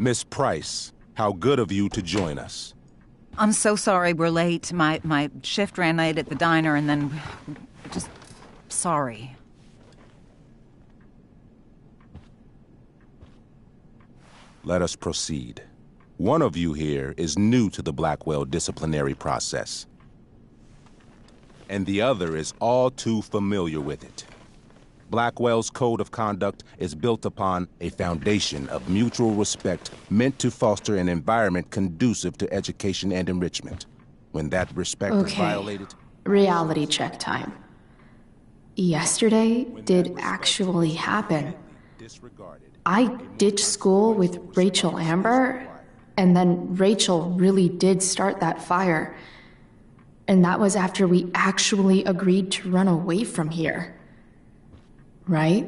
Miss Price, how good of you to join us. I'm so sorry we're late. My shift ran late at the diner and then... just... sorry. Let us proceed. One of you here is new to the Blackwell disciplinary process, and the other is all too familiar with it. Blackwell's code of conduct is built upon a foundation of mutual respect meant to foster an environment conducive to education and enrichment. When that respect is violated... Reality check time. Yesterday did actually happen. I ditched school with Rachel Amber, and then Rachel really did start that fire. And that was after we actually agreed to run away from here. Right?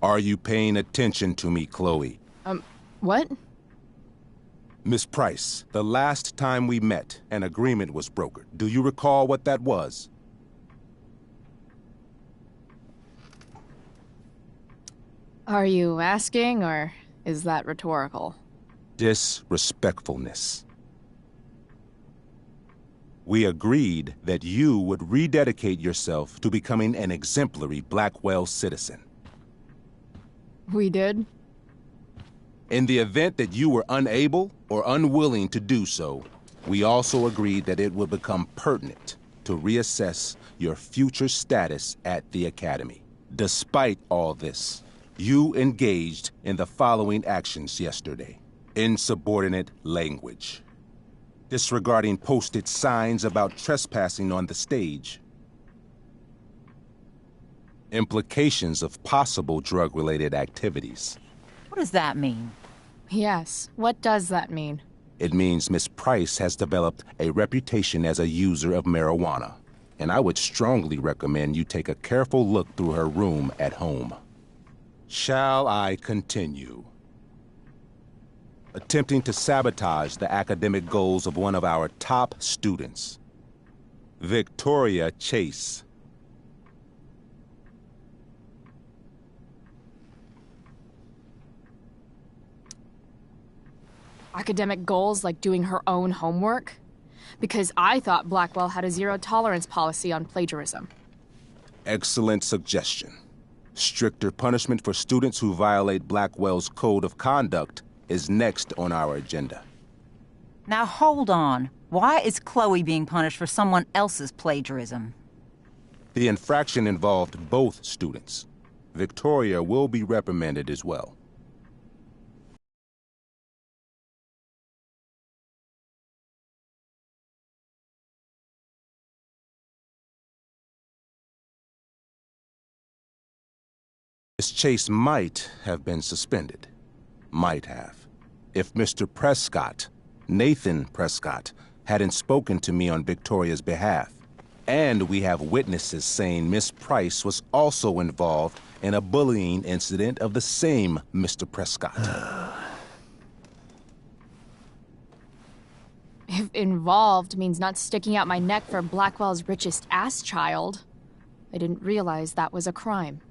Are you paying attention to me, Chloe? What? Miss Price, the last time we met, an agreement was brokered. Do you recall what that was? Are you asking, or is that rhetorical? Disrespectfulness. We agreed that you would rededicate yourself to becoming an exemplary Blackwell citizen. We did? In the event that you were unable or unwilling to do so, we also agreed that it would become pertinent to reassess your future status at the Academy. Despite all this, you engaged in the following actions yesterday. Insubordinate language. Disregarding posted signs about trespassing on the stage. Implications of possible drug-related activities. What does that mean? Yes, what does that mean? It means Miss Price has developed a reputation as a user of marijuana, and I would strongly recommend you take a careful look through her room at home. Shall I continue? Attempting to sabotage the academic goals of one of our top students, Victoria Chase. Academic goals like doing her own homework? Because I thought Blackwell had a zero-tolerance policy on plagiarism. Excellent suggestion. Stricter punishment for students who violate Blackwell's code of conduct is next on our agenda. Now hold on. Why is Chloe being punished for someone else's plagiarism? The infraction involved both students. Victoria will be reprimanded as well. Miss Chase might have been suspended. Might have. If Mr. Prescott, Nathan Prescott, hadn't spoken to me on Victoria's behalf. And we have witnesses saying Miss Price was also involved in a bullying incident of the same Mr. Prescott. If involved means not sticking out my neck for Blackwell's richest ass child, I didn't realize that was a crime.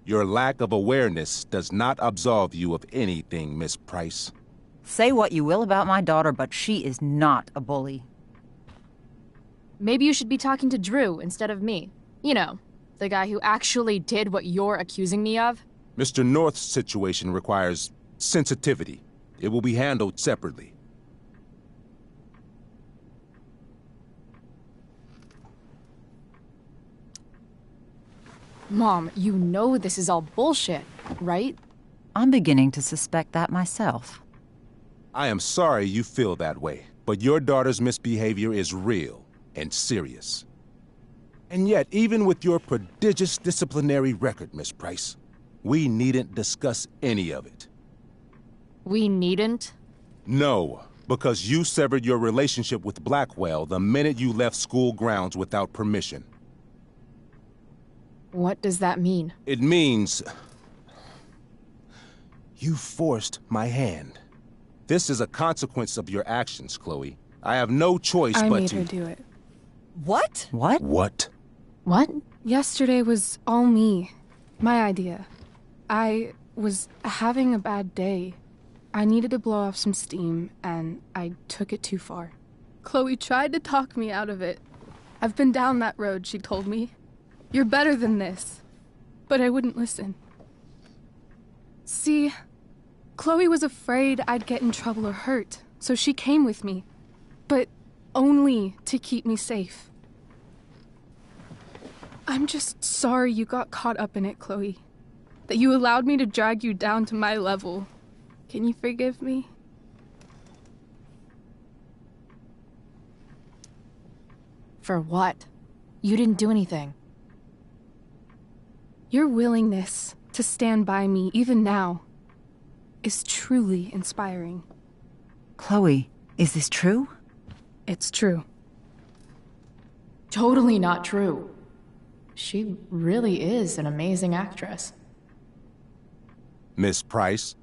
Your lack of awareness does not absolve you of anything, Miss Price. Say what you will about my daughter, but she is not a bully. Maybe you should be talking to Drew instead of me. You know, the guy who actually did what you're accusing me of. Mr. North's situation requires sensitivity. It will be handled separately. Mom, you know this is all bullshit, right? I'm beginning to suspect that myself. I am sorry you feel that way, but your daughter's misbehavior is real and serious. And yet, even with your prodigious disciplinary record, Miss Price, we needn't discuss any of it. We needn't? No, because you severed your relationship with Blackwell the minute you left school grounds without permission. What does that mean? It means... you forced my hand. This is a consequence of your actions, Chloe. I have no choice but to... I made her do it. What? What? What? What? Yesterday was all me. My idea. I was having a bad day. I needed to blow off some steam, and I took it too far. Chloe tried to talk me out of it. I've been down that road, she told me. You're better than this. But I wouldn't listen. See, Chloe was afraid I'd get in trouble or hurt, so she came with me. But only to keep me safe. I'm just sorry you got caught up in it, Chloe. That you allowed me to drag you down to my level. Can you forgive me? For what? You didn't do anything. Your willingness to stand by me, even now, is truly inspiring. Chloe, is this true? It's true. Totally not true. She really is an amazing actress. Miss Price?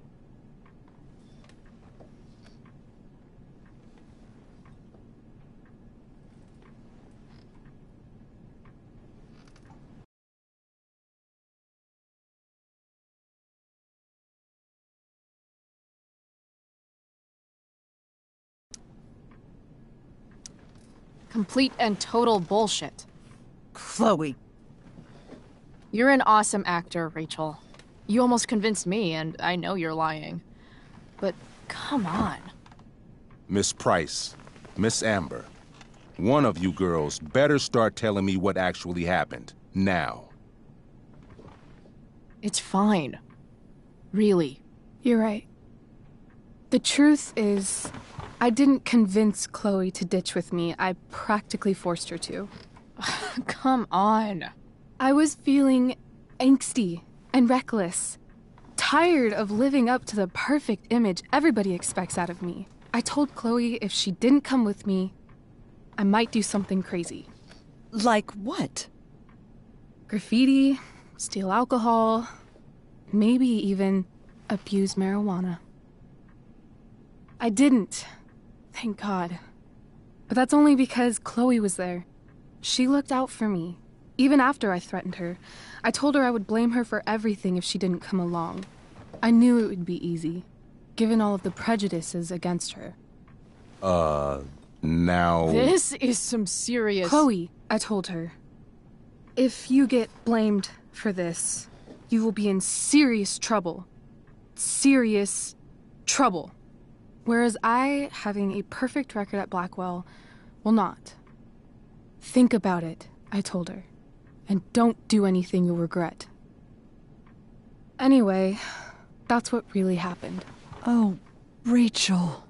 Complete and total bullshit. Chloe. You're an awesome actor, Rachel. You almost convinced me, and I know you're lying. But come on. Miss Price, Miss Amber, one of you girls better start telling me what actually happened, now. It's fine. Really. You're right. The truth is, I didn't convince Chloe to ditch with me. I practically forced her to. Come on. I was feeling angsty and reckless. Tired of living up to the perfect image everybody expects out of me. I told Chloe if she didn't come with me, I might do something crazy. Like what? Graffiti, steal alcohol, maybe even abuse marijuana. I didn't, thank God. But that's only because Chloe was there. She looked out for me, even after I threatened her. I told her I would blame her for everything if she didn't come along. I knew it would be easy, given all of the prejudices against her. Now... This is some serious... Chloe, I told her, if you get blamed for this, you will be in serious trouble. Serious trouble. Whereas I, having a perfect record at Blackwell, will not. Think about it, I told her, and don't do anything you'll regret. Anyway, that's what really happened. Oh, Rachel.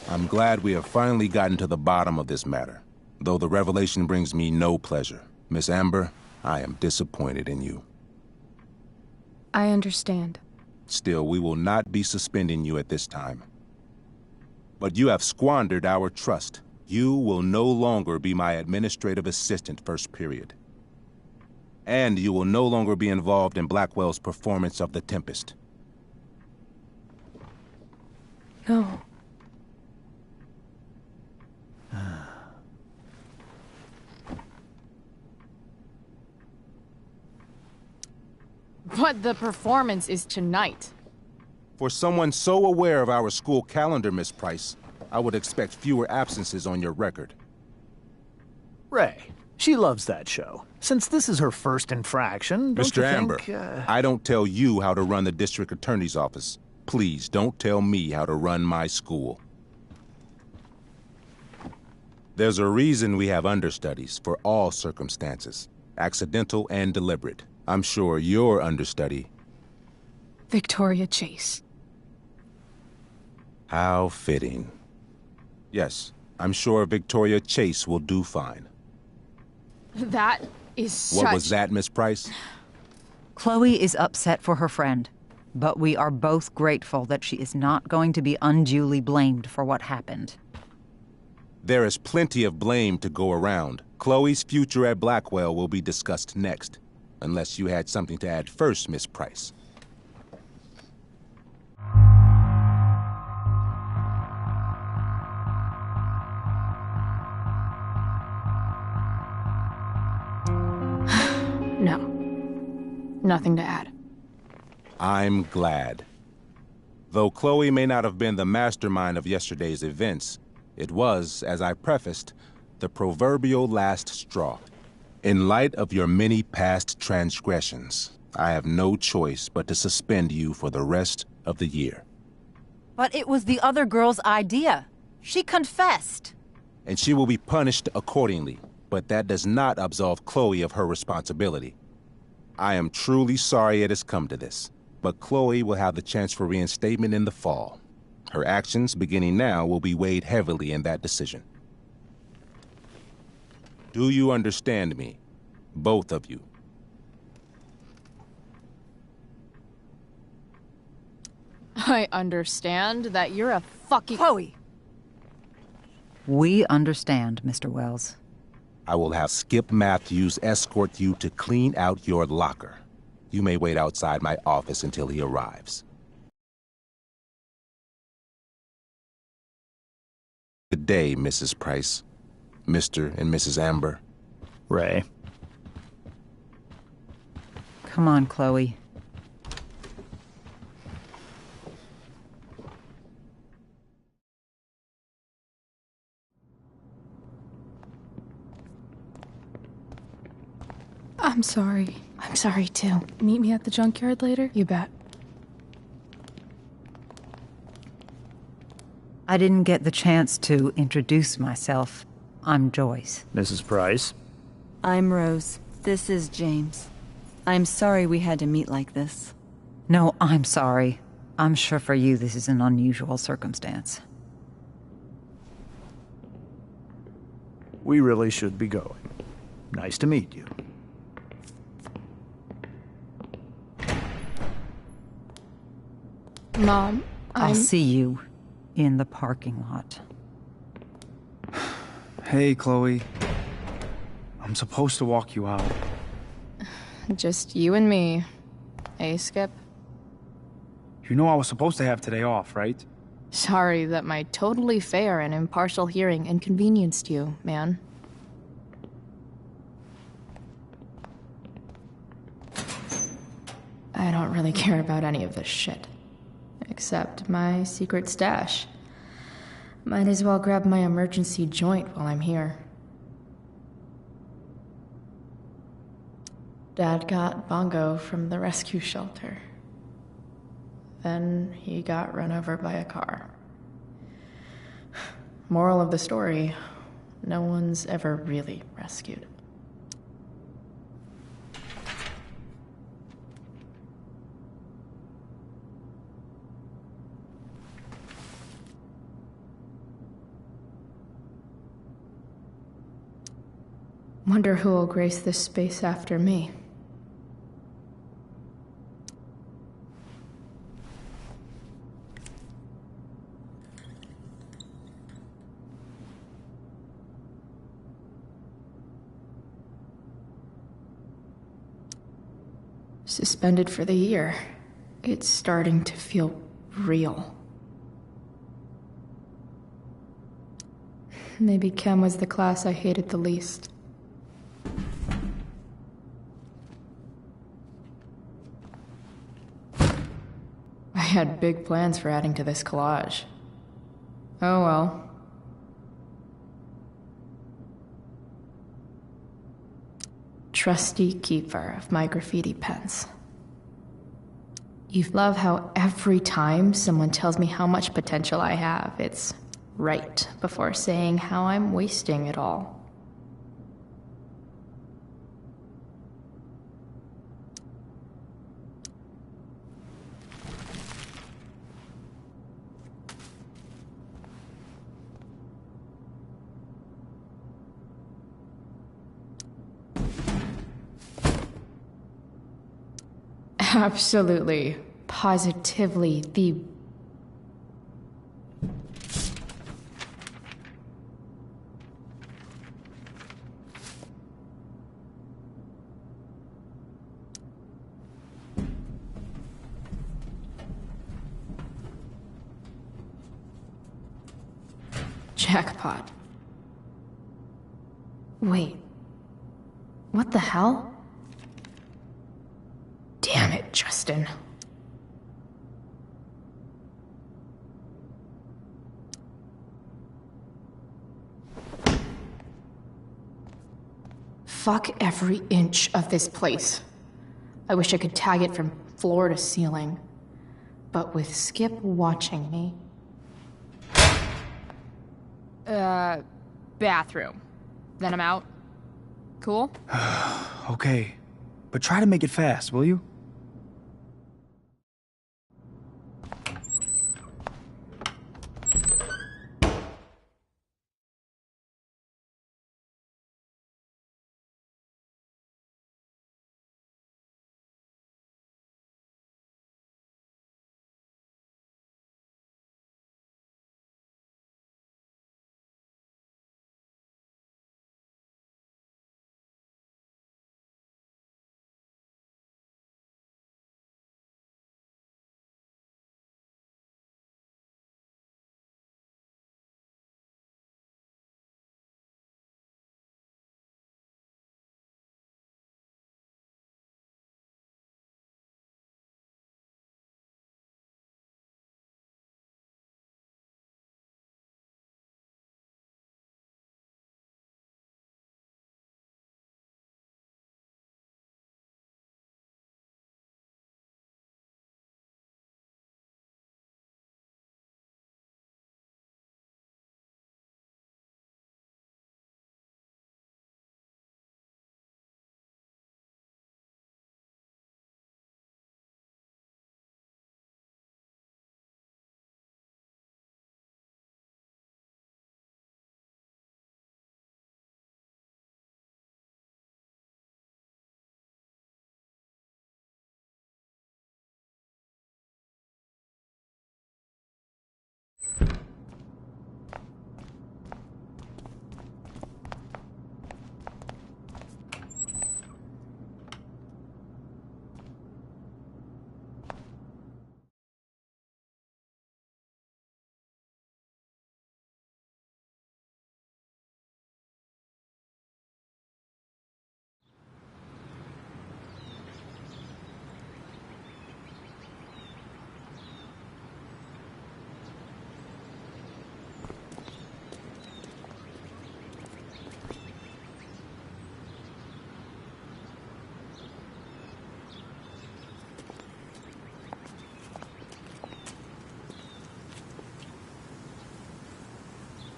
I'm glad we have finally gotten to the bottom of this matter, though the revelation brings me no pleasure. Miss Amber, I am disappointed in you. I understand. Still, we will not be suspending you at this time. But you have squandered our trust. You will no longer be my administrative assistant first period. And you will no longer be involved in Blackwell's performance of The Tempest. No. But the performance is tonight. For someone so aware of our school calendar, Miss Price, I would expect fewer absences on your record. Ray, she loves that show. Since this is her first infraction, don't Mr. you Amber, think, I don't tell you how to run the district attorney's office. Please don't tell me how to run my school. There's a reason we have understudies for all circumstances, accidental and deliberate. I'm sure your understudy... Victoria Chase. How fitting. Yes, I'm sure Victoria Chase will do fine. That is such... What was that, Miss Price? Chloe is upset for her friend, but we are both grateful that she is not going to be unduly blamed for what happened. There is plenty of blame to go around. Chloe's future at Blackwell will be discussed next. Unless you had something to add first, Miss Price. No. Nothing to add. I'm glad. Though Chloe may not have been the mastermind of yesterday's events, it was, as I prefaced, the proverbial last straw. In light of your many past transgressions, I have no choice but to suspend you for the rest of the year. But it was the other girl's idea. She confessed. And she will be punished accordingly, but that does not absolve Chloe of her responsibility. I am truly sorry it has come to this, but Chloe will have the chance for reinstatement in the fall. Her actions, beginning now, will be weighed heavily in that decision. Do you understand me? Both of you. I understand that you're a fucking— Chloe! We understand, Mr. Wells. I will have Skip Matthews escort you to clean out your locker. You may wait outside my office until he arrives. Good day, Mrs. Price. Mr. and Mrs. Amber. Ray. Come on, Chloe. I'm sorry. I'm sorry too. Meet me at the junkyard later? You bet. I didn't get the chance to introduce myself. I'm Joyce. Mrs. Price. I'm Rose. This is James. I'm sorry we had to meet like this. No, I'm sorry. I'm sure for you this is an unusual circumstance. We really should be going. Nice to meet you. Mom, I'll see you in the parking lot. Hey, Chloe. I'm supposed to walk you out. Just you and me. Hey, Skip. You know I was supposed to have today off, right? Sorry that my totally fair and impartial hearing inconvenienced you, man. I don't really care about any of this shit. Except my secret stash. Might as well grab my emergency joint while I'm here. Dad got Bongo from the rescue shelter. Then he got run over by a car. Moral of the story, no one's ever really rescued. Wonder who will grace this space after me. Suspended for the year. It's starting to feel real. Maybe chem was the class I hated the least. I had big plans for adding to this collage. Oh well. Trusty keeper of my graffiti pens. You love how every time someone tells me how much potential I have, it's right before saying how I'm wasting it all. Absolutely, positively, the jackpot. Wait, what the hell? Damn it, Justin. Fuck every inch of this place. I wish I could tag it from floor to ceiling. But with Skip watching me... Bathroom. Then I'm out. Cool? Okay, but try to make it fast, will you?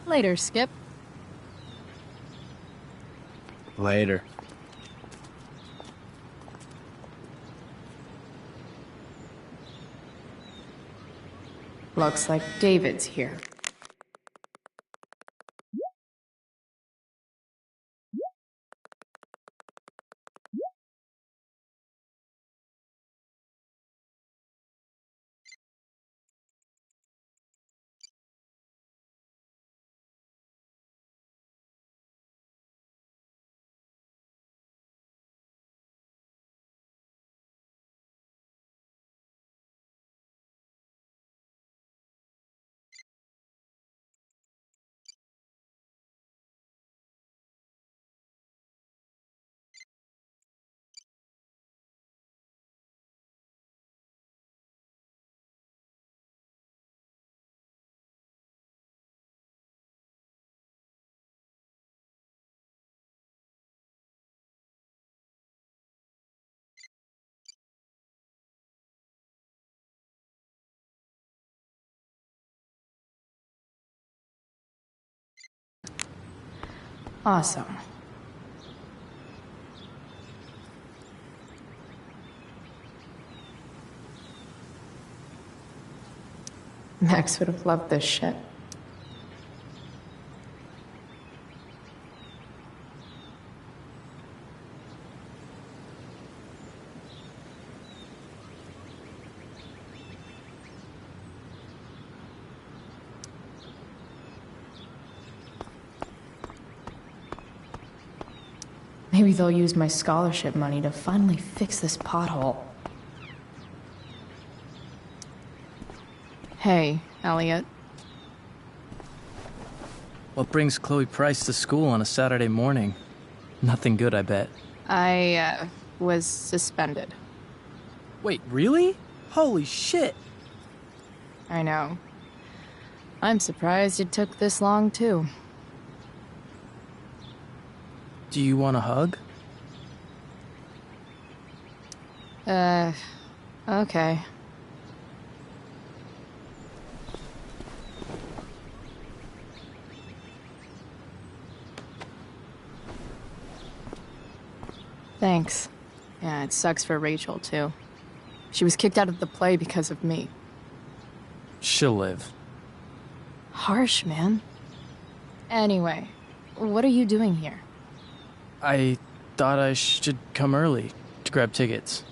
Later, Skip. Later. Looks like David's here. Awesome. Max would have loved this shit. Maybe they'll use my scholarship money to finally fix this pothole. Hey, Elliot. What brings Chloe Price to school on a Saturday morning? Nothing good, I bet. I was suspended. Wait, really? Holy shit! I know. I'm surprised it took this long, too. Do you want a hug? Okay. Thanks. Yeah, it sucks for Rachel, too. She was kicked out of the play because of me. She'll live. Harsh, man. Anyway, what are you doing here? I thought I should come early to grab tickets.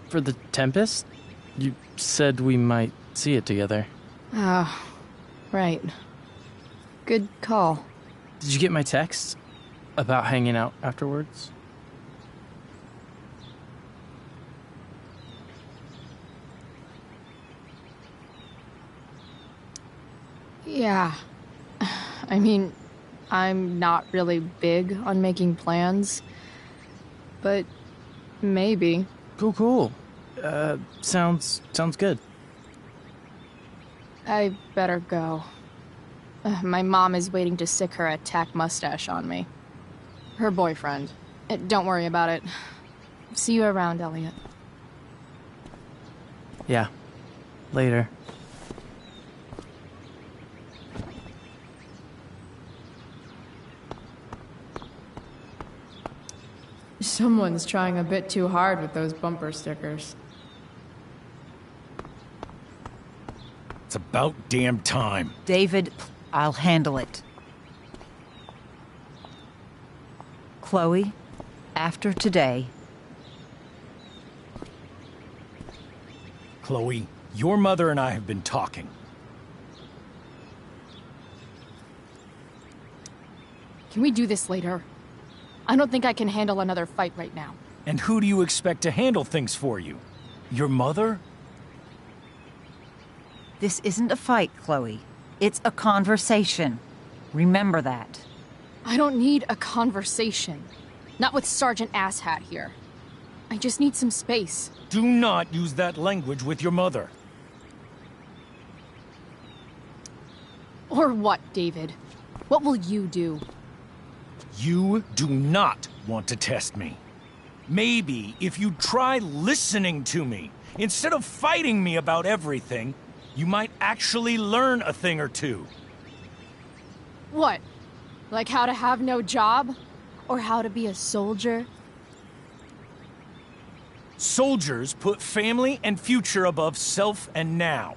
For the Tempest? You said we might see it together. Oh, right. Good call. Did you get my text? About hanging out afterwards? Yeah. I mean, I'm not really big on making plans, but maybe. Cool. Sounds good. I better go. My mom is waiting to sick her attack mustache on me. Her boyfriend. Don't worry about it. See you around, Elliot. Yeah. Later. Someone's trying a bit too hard with those bumper stickers. It's about damn time. David, I'll handle it. Chloe, after today... Chloe, your mother and I have been talking. Can we do this later? I don't think I can handle another fight right now. And who do you expect to handle things for you? Your mother? This isn't a fight, Chloe. It's a conversation. Remember that. I don't need a conversation. Not with Sergeant Asshat here. I just need some space. Do not use that language with your mother. Or what, David? What will you do? You do not want to test me. Maybe if you try listening to me, instead of fighting me about everything, you might actually learn a thing or two. What? Like how to have no job? Or how to be a soldier? Soldiers put family and future above self and now.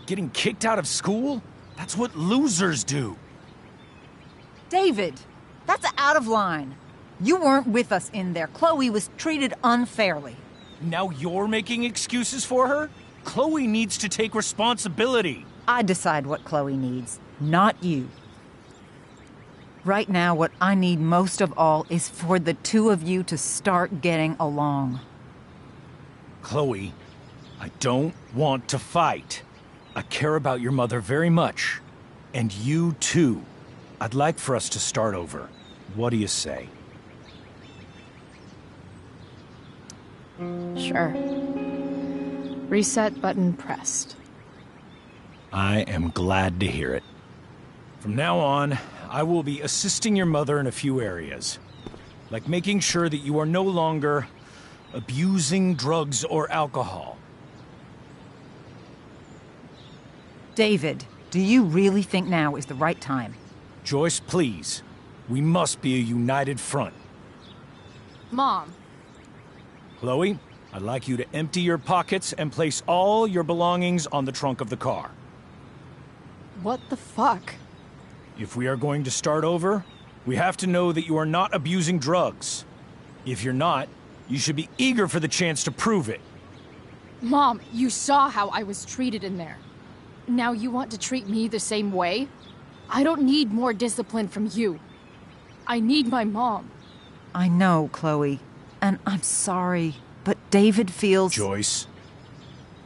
Getting kicked out of school? That's what losers do. David, that's out of line. You weren't with us in there. Chloe was treated unfairly. Now you're making excuses for her? Chloe needs to take responsibility. I decide what Chloe needs, not you. Right now, what I need most of all is for the two of you to start getting along. Chloe, I don't want to fight. I care about your mother very much. And you too. I'd like for us to start over. What do you say? Sure. Reset button pressed. I am glad to hear it. From now on, I will be assisting your mother in a few areas. Like making sure that you are no longer abusing drugs or alcohol. David, do you really think now is the right time? Joyce, please. We must be a united front. Mom. Chloe, I'd like you to empty your pockets and place all your belongings on the trunk of the car. What the fuck? If we are going to start over, we have to know that you are not abusing drugs. If you're not, you should be eager for the chance to prove it. Mom, you saw how I was treated in there. Now you want to treat me the same way? I don't need more discipline from you. I need my mom. I know, Chloe, and I'm sorry, but David feels... Joyce.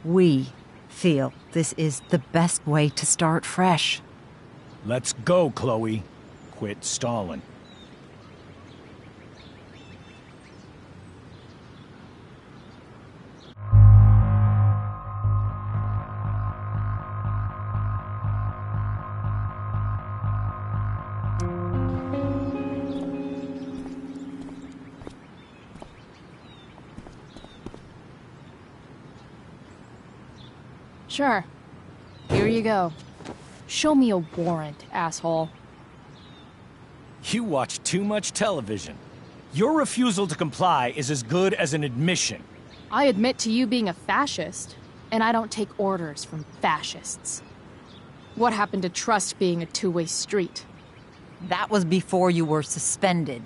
We feel this is the best way to start fresh. Let's go, Chloe. Quit stalling. Sure. Here you go. Show me a warrant, asshole. You watch too much television. Your refusal to comply is as good as an admission. I admit to you being a fascist, and I don't take orders from fascists. What happened to trust being a two-way street? That was before you were suspended.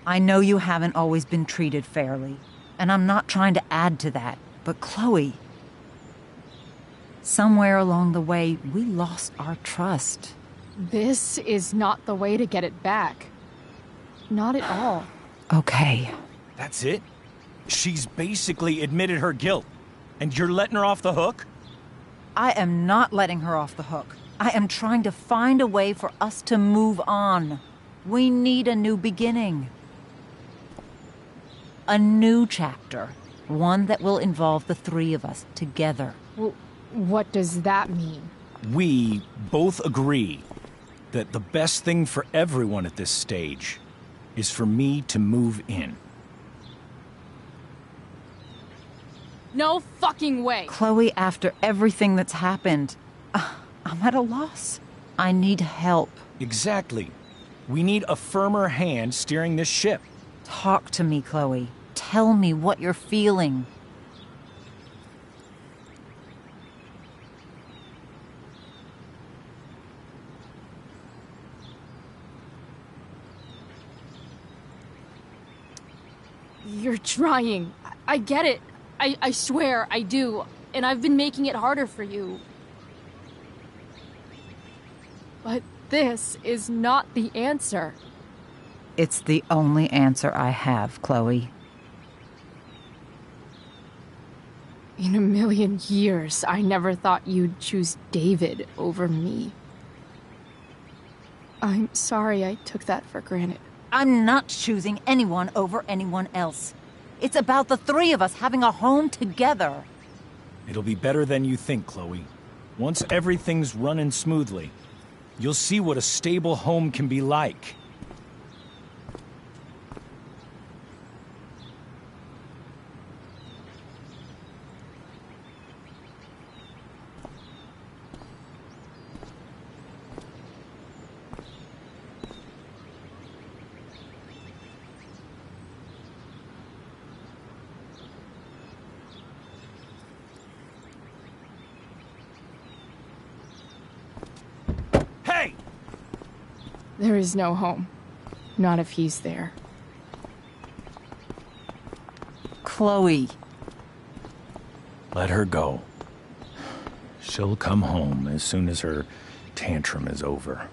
I know you haven't always been treated fairly, and I'm not trying to add to that, but Chloe, somewhere along the way, we lost our trust. This is not the way to get it back. Not at all. Okay. That's it? She's basically admitted her guilt, and you're letting her off the hook? I am not letting her off the hook. I am trying to find a way for us to move on. We need a new beginning. A new chapter. One that will involve the three of us together. What does that mean? We both agree that the best thing for everyone at this stage is for me to move in. No fucking way! Chloe, after everything that's happened, I'm at a loss. I need help. Exactly. We need a firmer hand steering this ship. Talk to me, Chloe. Tell me what you're feeling. You're trying. I get it. I swear, I do. And I've been making it harder for you. But this is not the answer. It's the only answer I have, Chloe. In a million years, I never thought you'd choose David over me. I'm sorry I took that for granted. I'm not choosing anyone over anyone else. It's about the three of us having a home together. It'll be better than you think, Chloe. Once everything's running smoothly, you'll see what a stable home can be like. There is no home. Not if he's there. Chloe. Let her go. She'll come home as soon as her tantrum is over.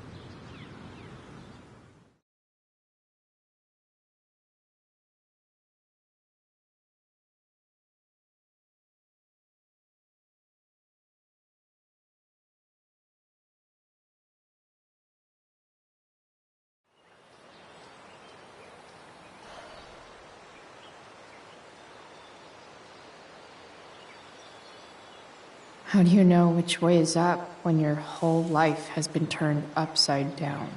How do you know which way is up when your whole life has been turned upside down?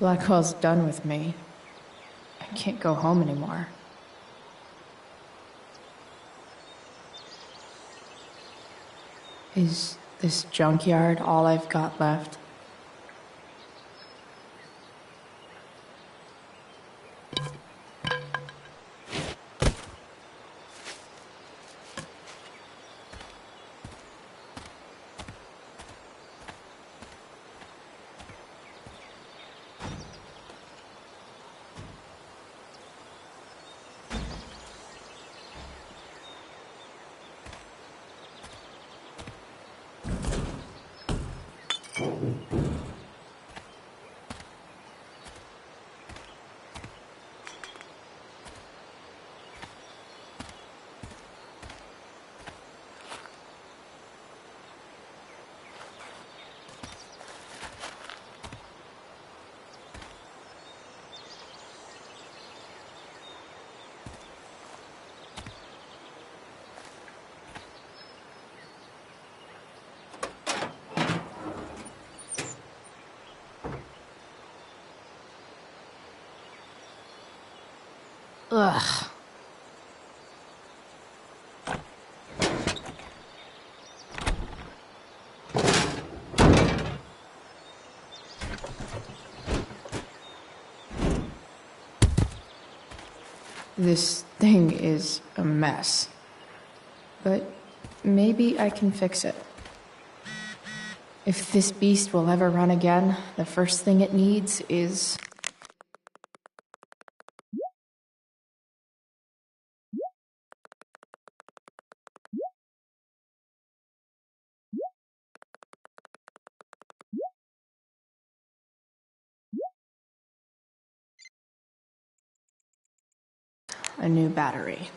Blackwell's done with me. I can't go home anymore. Is this junkyard all I've got left? Ugh. This thing is a mess. But maybe I can fix it. If this beast will ever run again, the first thing it needs is... a new battery.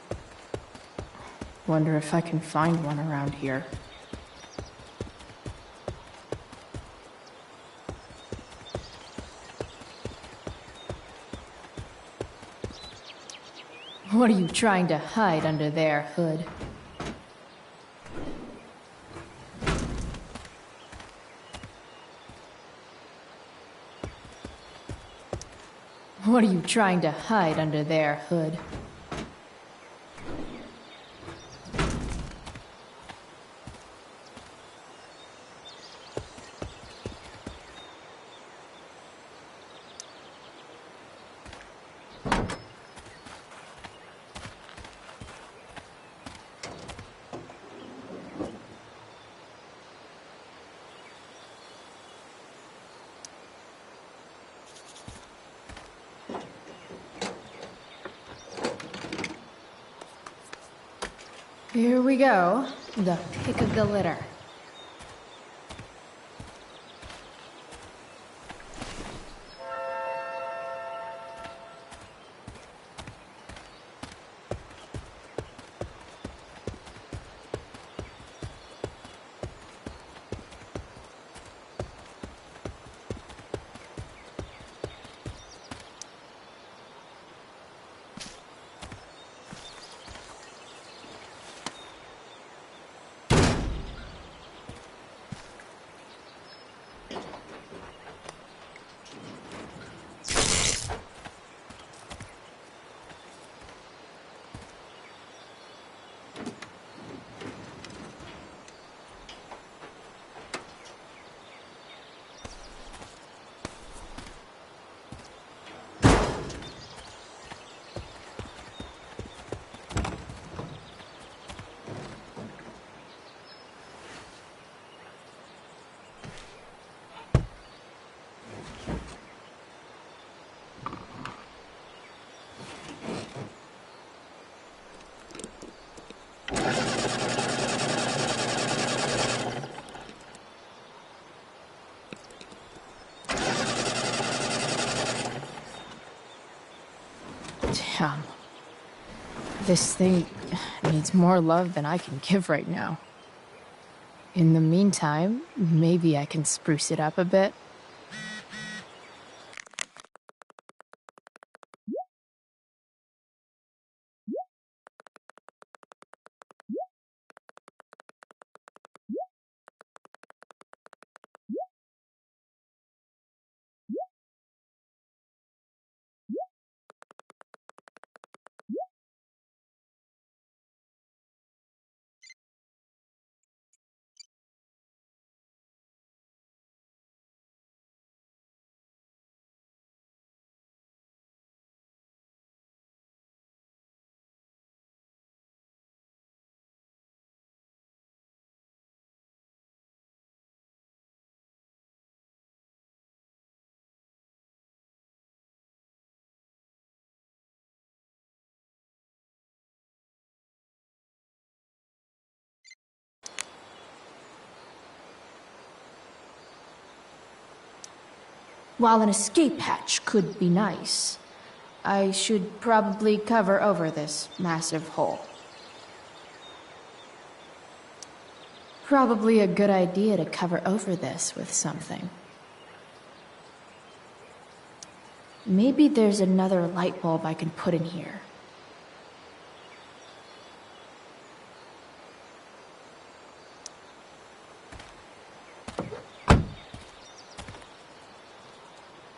Wonder if I can find one around here. What are you trying to hide under there, Hood? What are you trying to hide under there, Hood? Here we go. The pick of the litter. Damn. This thing needs more love than I can give right now. In the meantime, maybe I can spruce it up a bit. While an escape hatch could be nice, I should probably cover over this massive hole. Probably a good idea to cover over this with something. Maybe there's another light bulb I can put in here.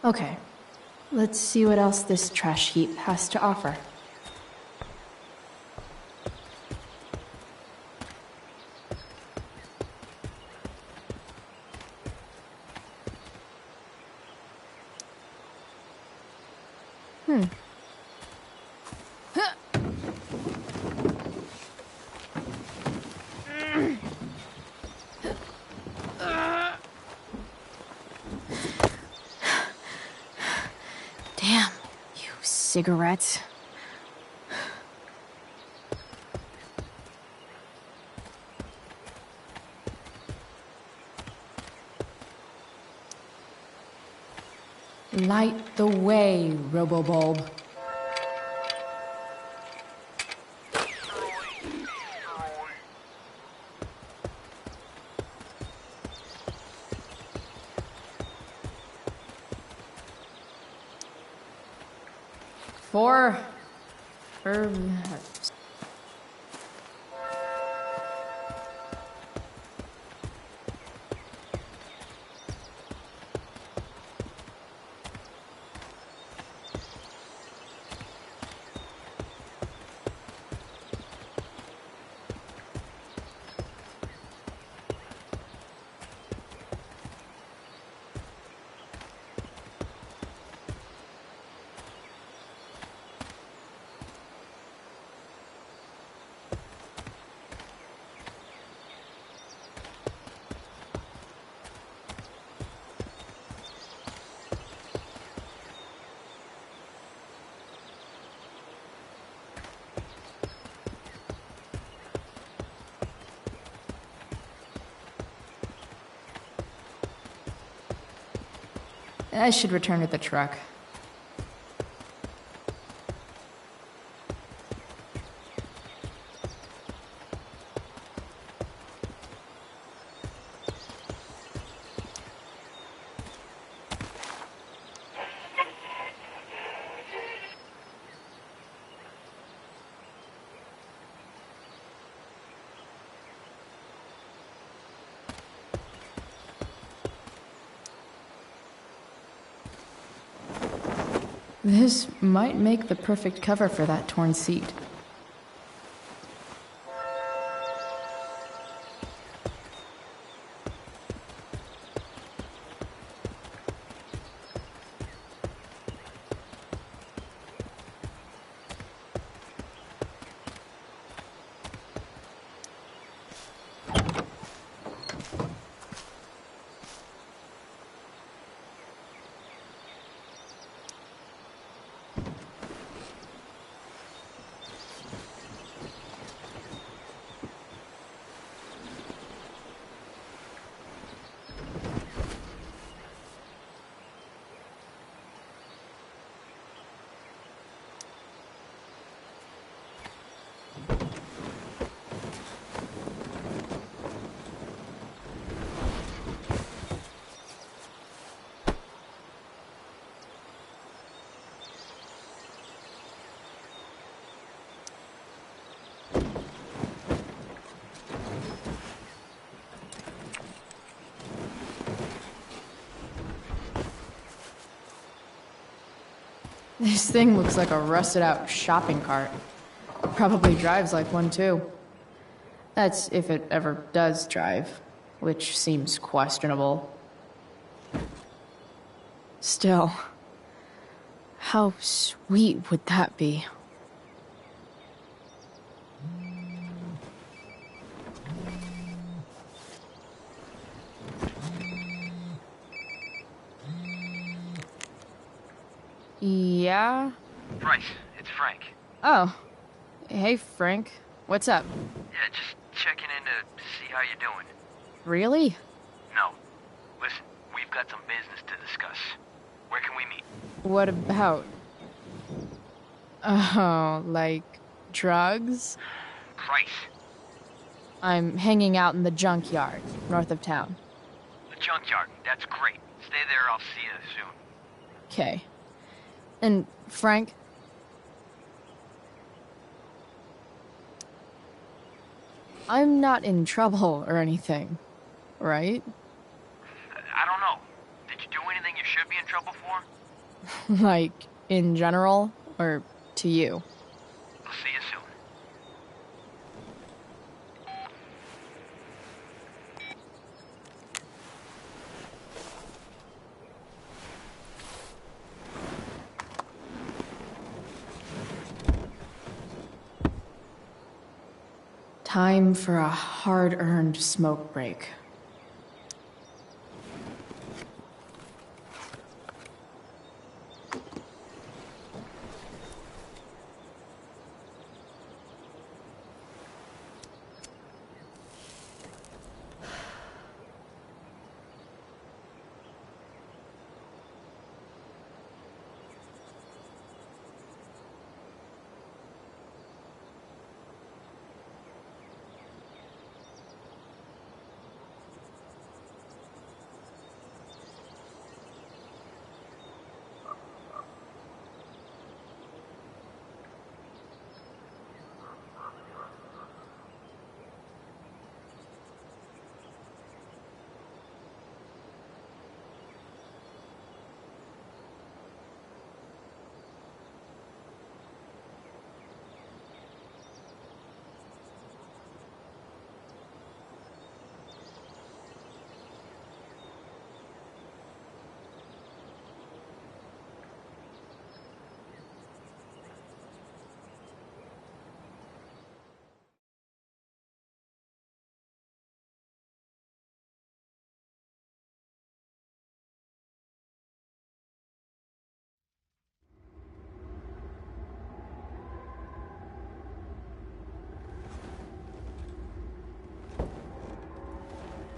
Okay, let's see what else this trash heap has to offer. Damn, you cigarettes. Light the way, Robobulb. For... I should return to the truck. This might make the perfect cover for that torn seat. This thing looks like a rusted-out shopping cart. Probably drives like one, too. That's if it ever does drive, which seems questionable. Still, how sweet would that be? Yeah? Bryce, it's Frank. Oh. Hey, Frank. What's up? Yeah, just checking in to see how you're doing. Really? No. Listen, we've got some business to discuss. Where can we meet? What about? Oh, like drugs? Bryce. I'm hanging out in the junkyard, north of town. The junkyard. That's great. Stay there, I'll see you soon. Okay. And, Frank? I'm not in trouble or anything, right? I don't know. Did you do anything you should be in trouble for? Like, in general, or to you? I'll see you soon. Time for a hard-earned smoke break.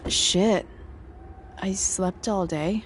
Shit. I slept all day.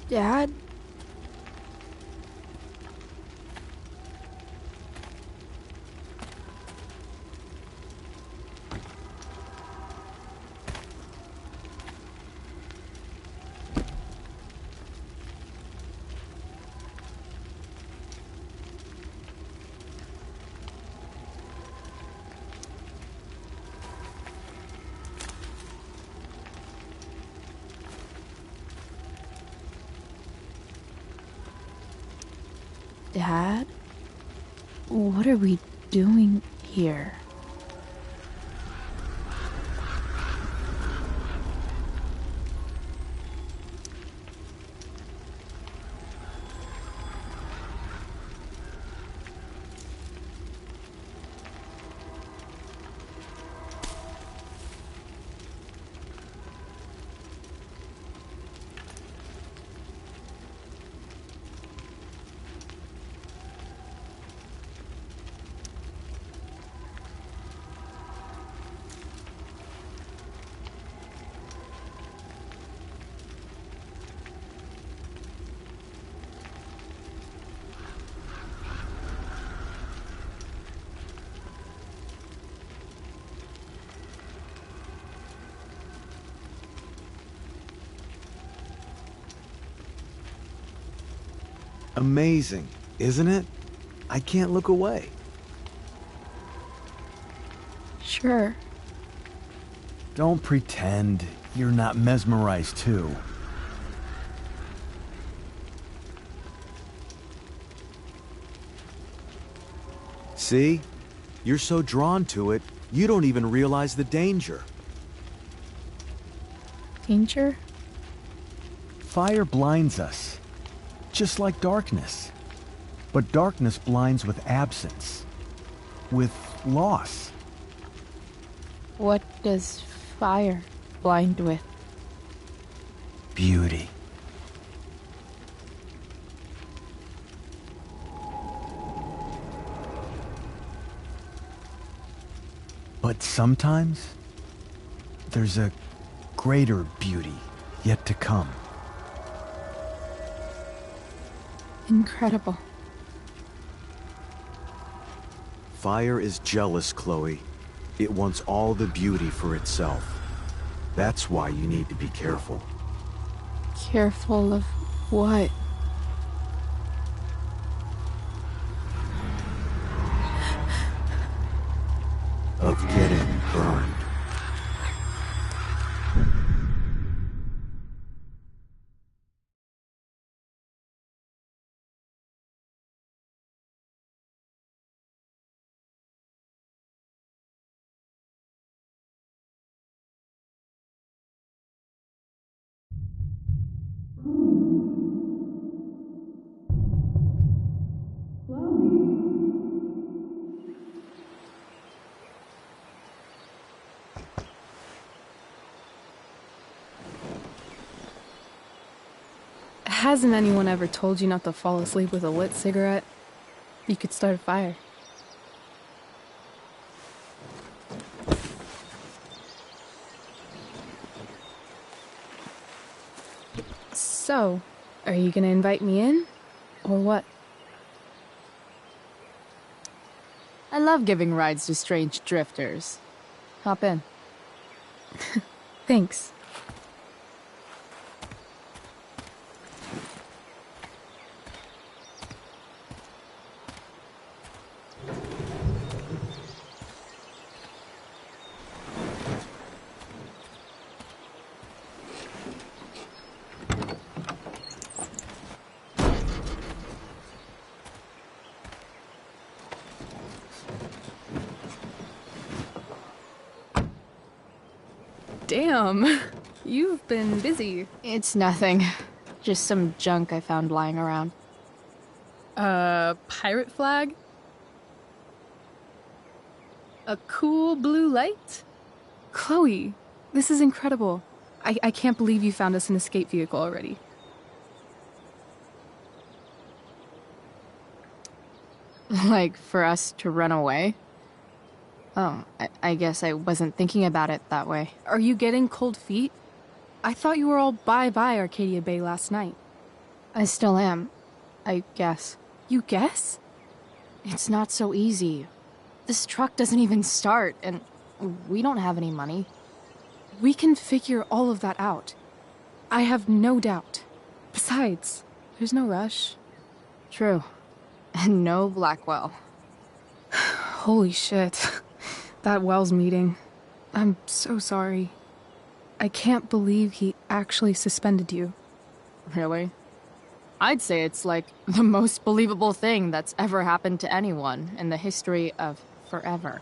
Dad? Dad? What are we doing here? Amazing, isn't it? I can't look away. Sure. Don't pretend you're not mesmerized too. See? You're so drawn to it, you don't even realize the danger. Danger? Fire blinds us, just like darkness. But darkness blinds with absence, with loss. What does fire blind with? Beauty. But sometimes, there's a greater beauty yet to come. Incredible. Fire is jealous, Chloe. It wants all the beauty for itself. That's why you need to be careful. Careful of what? Of getting burned. Hasn't anyone ever told you not to fall asleep with a lit cigarette? You could start a fire. So, are you gonna invite me in? Or what? I love giving rides to strange drifters. Hop in. Thanks. Damn, you've been busy. It's nothing. Just some junk I found lying around. Pirate flag? A cool blue light? Chloe, this is incredible. I can't believe you found us an escape vehicle already. Like, for us to run away? Oh, I guess I wasn't thinking about it that way. Are you getting cold feet? I thought you were all bye-bye Arcadia Bay last night. I still am, I guess. You guess? It's not so easy. This truck doesn't even start, and we don't have any money. We can figure all of that out. I have no doubt. Besides, there's no rush. True. And no Blackwell. Holy shit. That Wells meeting. I'm so sorry. I can't believe he actually suspended you. Really? I'd say it's like the most believable thing that's ever happened to anyone in the history of forever.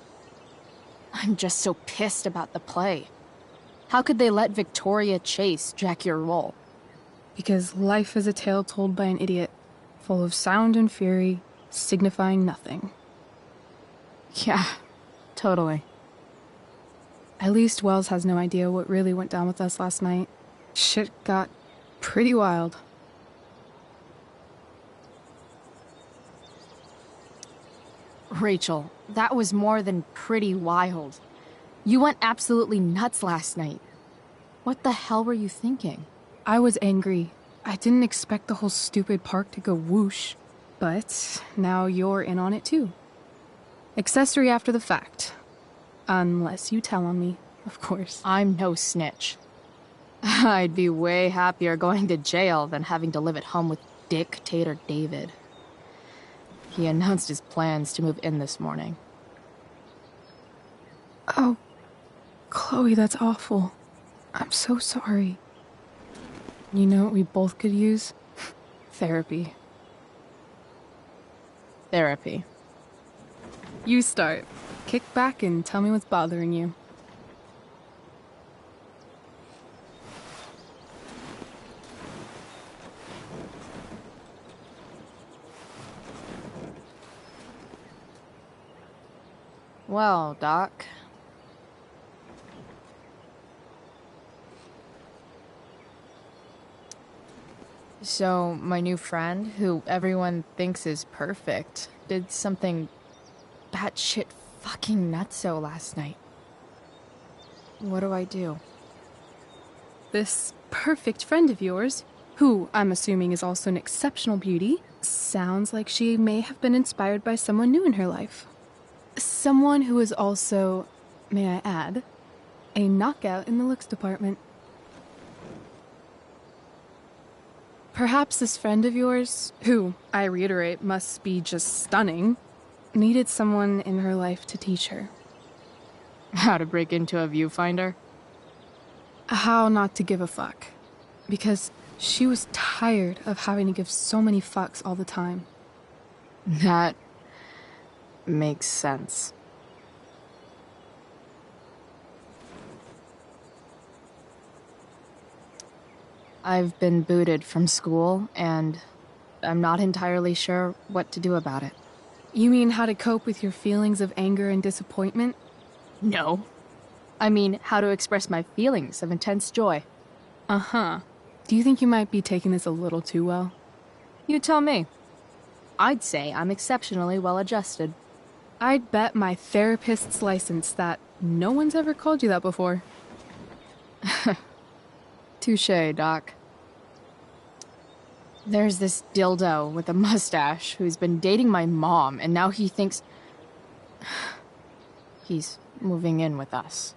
I'm just so pissed about the play. How could they let Victoria Chase jack your role? Because life is a tale told by an idiot, full of sound and fury, signifying nothing. Yeah, totally. At least Wells has no idea what really went down with us last night. Shit got pretty wild. Rachel, that was more than pretty wild. You went absolutely nuts last night. What the hell were you thinking? I was angry. I didn't expect the whole stupid park to go whoosh. But now you're in on it too. Accessory after the fact. Unless you tell on me, of course. I'm no snitch. I'd be way happier going to jail than having to live at home with Dictator David. He announced his plans to move in this morning. Oh, Chloe, that's awful. I'm so sorry. You know what we both could use? Therapy. Therapy. You start. Kick back and tell me what's bothering you. Well, Doc. So, my new friend, who everyone thinks is perfect, did something batshit fucking nutso last night. What do I do? This perfect friend of yours, who I'm assuming is also an exceptional beauty, sounds like she may have been inspired by someone new in her life. Someone who is also may I add, a knockout in the looks department. Perhaps this friend of yours, who, I reiterate, must be just stunning, needed someone in her life to teach her. How to break into a viewfinder? How not to give a fuck. Because she was tired of having to give so many fucks all the time. That makes sense. I've been booted from school, and I'm not entirely sure what to do about it. You mean how to cope with your feelings of anger and disappointment? No. I mean, how to express my feelings of intense joy. Uh-huh. Do you think you might be taking this a little too well? You tell me. I'd say I'm exceptionally well adjusted. I'd bet my therapist's license that no one's ever called you that before. Touché, Doc. There's this dildo with a mustache who's been dating my mom, and now he thinks he's moving in with us.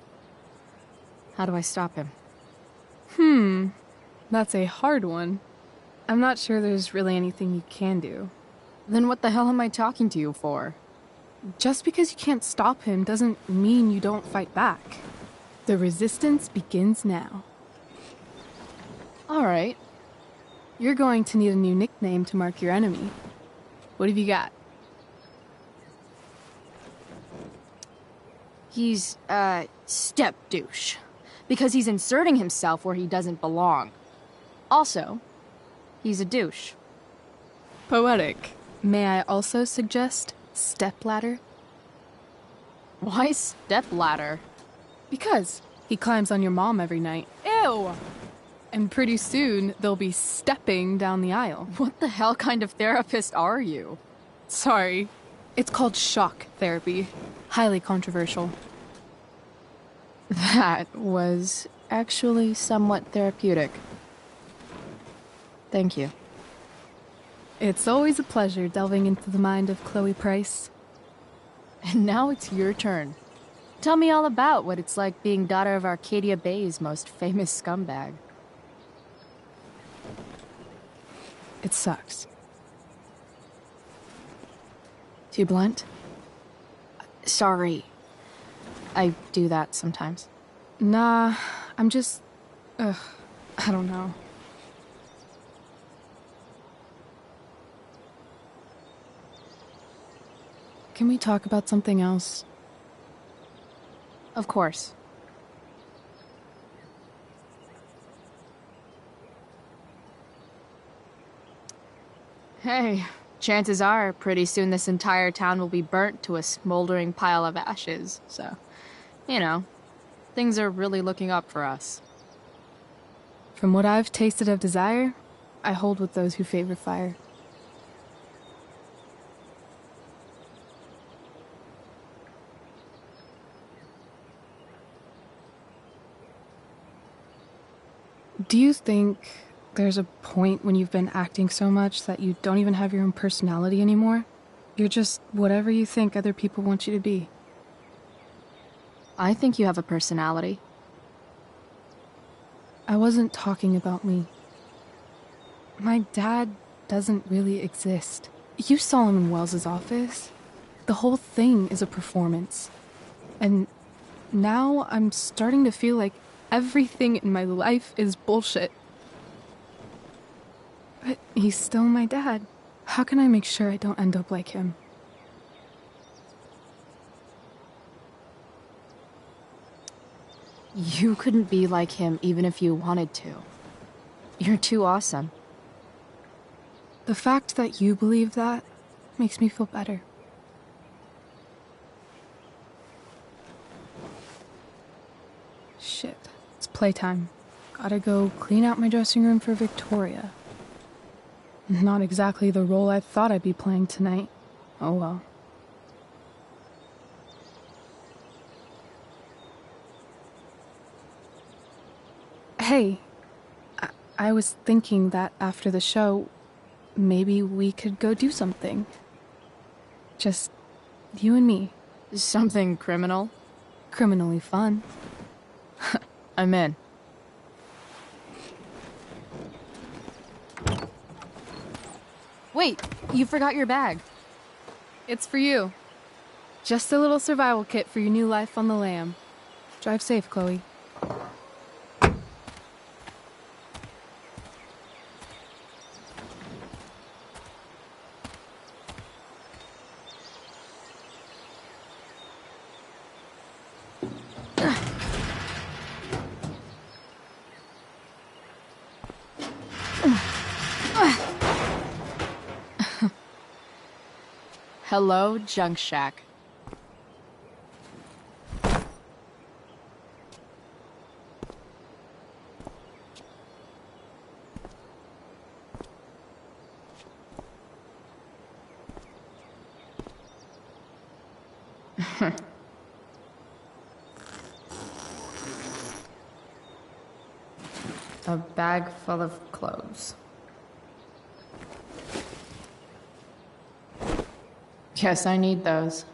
How do I stop him? That's a hard one. I'm not sure there's really anything you can do. Then what the hell am I talking to you for? Just because you can't stop him doesn't mean you don't fight back. The resistance begins now. All right. You're going to need a new nickname to mark your enemy. What have you got? He's, step douche. Because he's inserting himself where he doesn't belong. Also, he's a douche. Poetic. May I also suggest stepladder? Why stepladder? Because he climbs on your mom every night. Ew! And pretty soon, they'll be stepping down the aisle. What the hell kind of therapist are you? Sorry. It's called shock therapy. Highly controversial. That was actually somewhat therapeutic. Thank you. It's always a pleasure delving into the mind of Chloe Price. And now it's your turn. Tell me all about what it's like being daughter of Arcadia Bay's most famous scumbag. It sucks. Too blunt? Sorry. I do that sometimes. Nah, I'm just... I don't know. Can we talk about something else? Of course. Hey, chances are pretty soon this entire town will be burnt to a smoldering pile of ashes, so, you know, things are really looking up for us. From what I've tasted of desire, I hold with those who favor fire. Do you think there's a point when you've been acting so much that you don't even have your own personality anymore? You're just whatever you think other people want you to be. I think you have a personality. I wasn't talking about me. My dad doesn't really exist. You saw him in Wells's office. The whole thing is a performance. And now I'm starting to feel like everything in my life is bullshit. But he's still my dad. How can I make sure I don't end up like him? You couldn't be like him even if you wanted to. You're too awesome. The fact that you believe that makes me feel better. Shit, it's playtime. Gotta go clean out my dressing room for Victoria. Not exactly the role I thought I'd be playing tonight. Oh well. Hey, I was thinking that after the show, maybe we could go do something. Just you and me. Something criminal? criminally fun. I'm in. Wait, you forgot your bag. It's for you. Just a little survival kit for your new life on the lam. Drive safe, Chloe. Hello, Junk Shack. A bag full of clothes. Yes, I need those.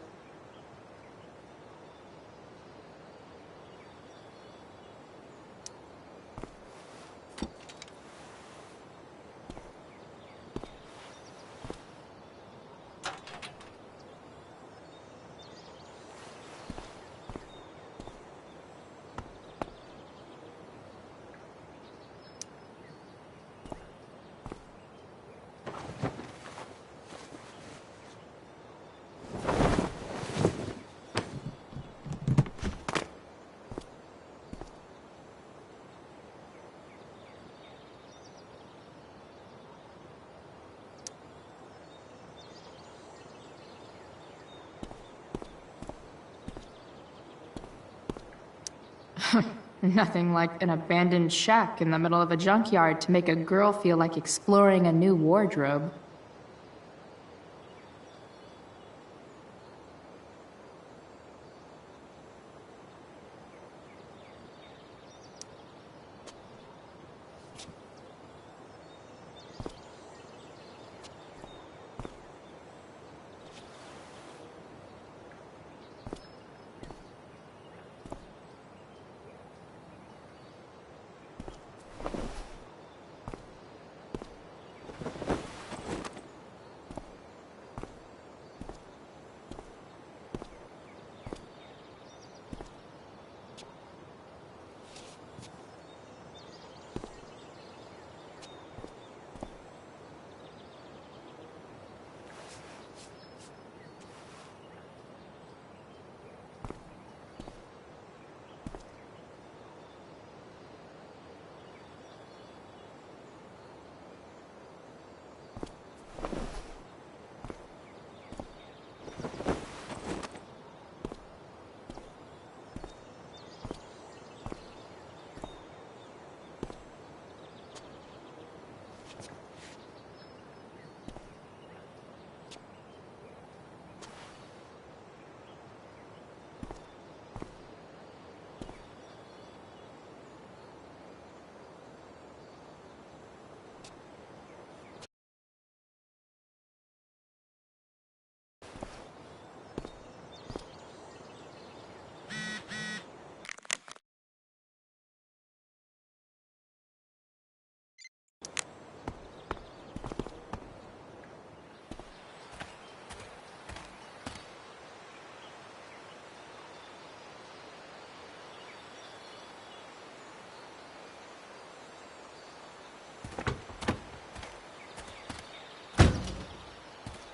Nothing like an abandoned shack in the middle of a junkyard to make a girl feel like exploring a new wardrobe.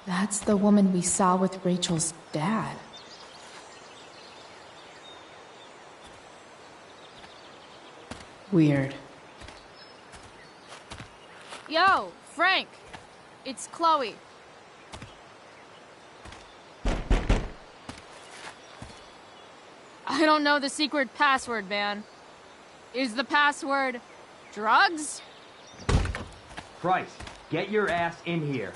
That's the woman we saw with Rachel's dad. Weird. Yo, Frank! It's Chloe. I don't know the secret password, man. Is the password drugs? Price, get your ass in here.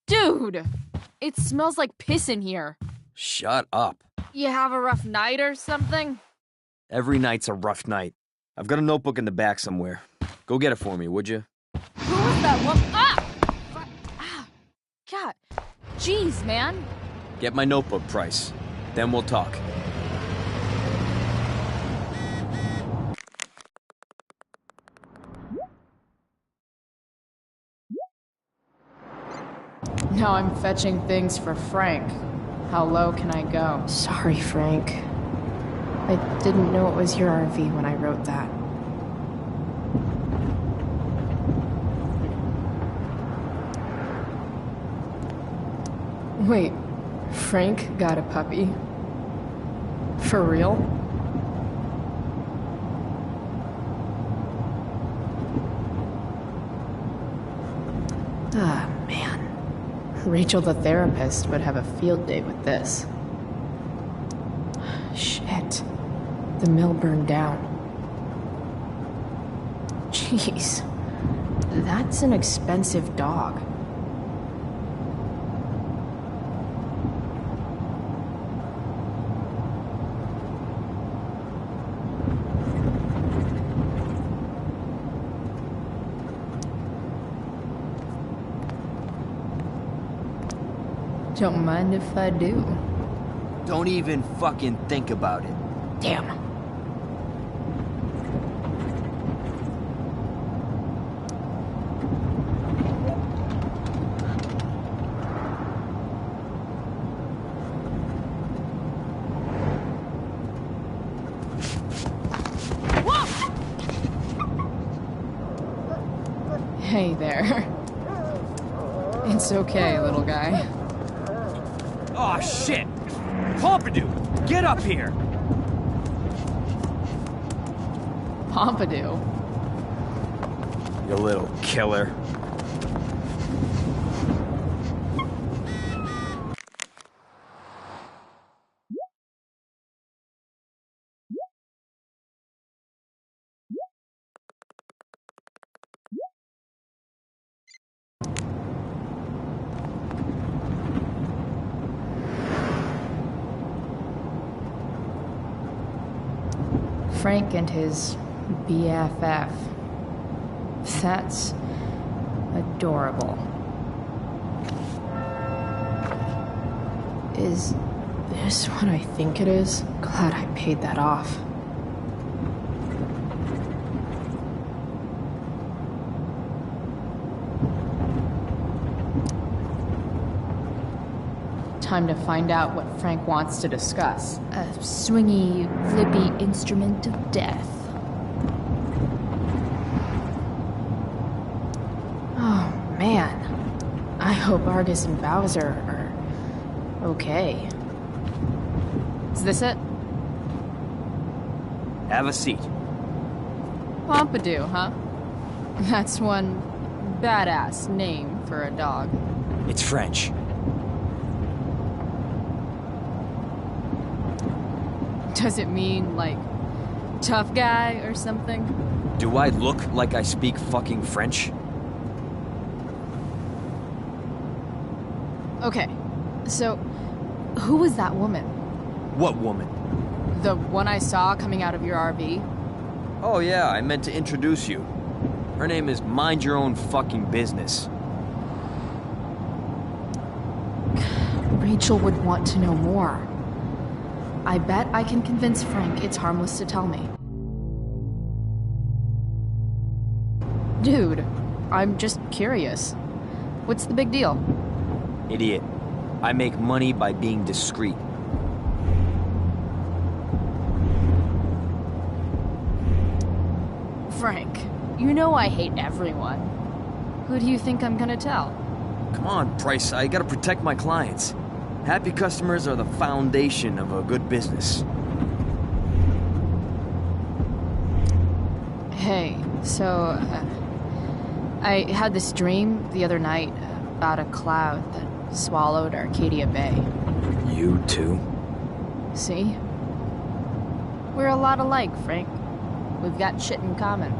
Dude! It smells like piss in here. Shut up. You have a rough night or something? Every night's a rough night. I've got a notebook in the back somewhere. Go get it for me, would you? Who was that woman? God. Jeez, man. Get my notebook, Price. Then we'll talk. Now I'm fetching things for Frank. How low can I go? Sorry, Frank. I didn't know it was your RV when I wrote that. Wait, Frank got a puppy? For real? Ah, man. Rachel the therapist would have a field day with this. Shit. The mill burned down. Jeez. That's an expensive dog. Don't mind if I do. Don't even fucking think about it. Damn. Hey there. It's okay, little guy. Oh shit! Pompidou! Get up here! Pompidou? You little killer. Frank and his BFF. That's adorable. Is this what I think it is? Glad I paid that off. Time to find out what Frank wants to discuss. A swingy, flippy instrument of death. Oh, man. I hope Argus and Bowser are okay. Is this it? Have a seat. Pompidou, huh? That's one badass name for a dog. It's French. Does it mean, like, tough guy or something? Do I look like I speak fucking French? Okay, so, who was that woman? What woman? The one I saw coming out of your RV? Oh yeah, I meant to introduce you. Her name is Mind Your Own Fucking Business. Rachel would want to know more. I bet I can convince Frank it's harmless to tell me. Dude, I'm just curious. What's the big deal? Idiot. I make money by being discreet. Frank, you know I hate everyone. Who do you think I'm gonna tell? Come on, Price, I gotta protect my clients. Happy customers are the foundation of a good business. Hey, so, I had this dream the other night about a cloud that swallowed Arcadia Bay. You too? See? We're a lot alike, Frank. We've got shit in common.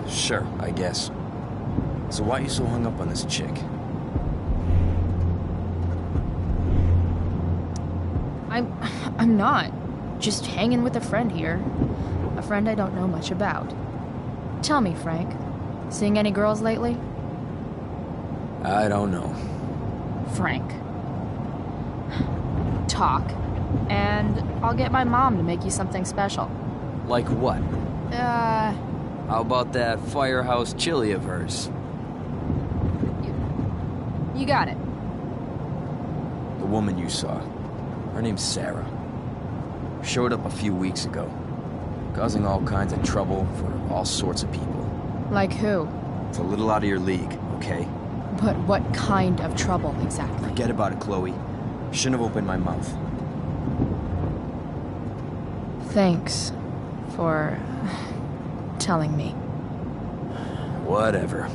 Sure, I guess. So why are you so hung up on this chick? I'm not. just hanging with a friend here. A friend I don't know much about. Tell me, Frank, seeing any girls lately? I don't know. Frank. Talk, and I'll get my mom to make you something special. Like what? How about that firehouse chili of hers? You got it. The woman you saw. Her name's Sarah. Showed up a few weeks ago, causing all kinds of trouble for all sorts of people. Like who? It's a little out of your league, okay? But what kind of trouble exactly? Forget about it, Chloe. Shouldn't have opened my mouth. Thanks for telling me. Whatever.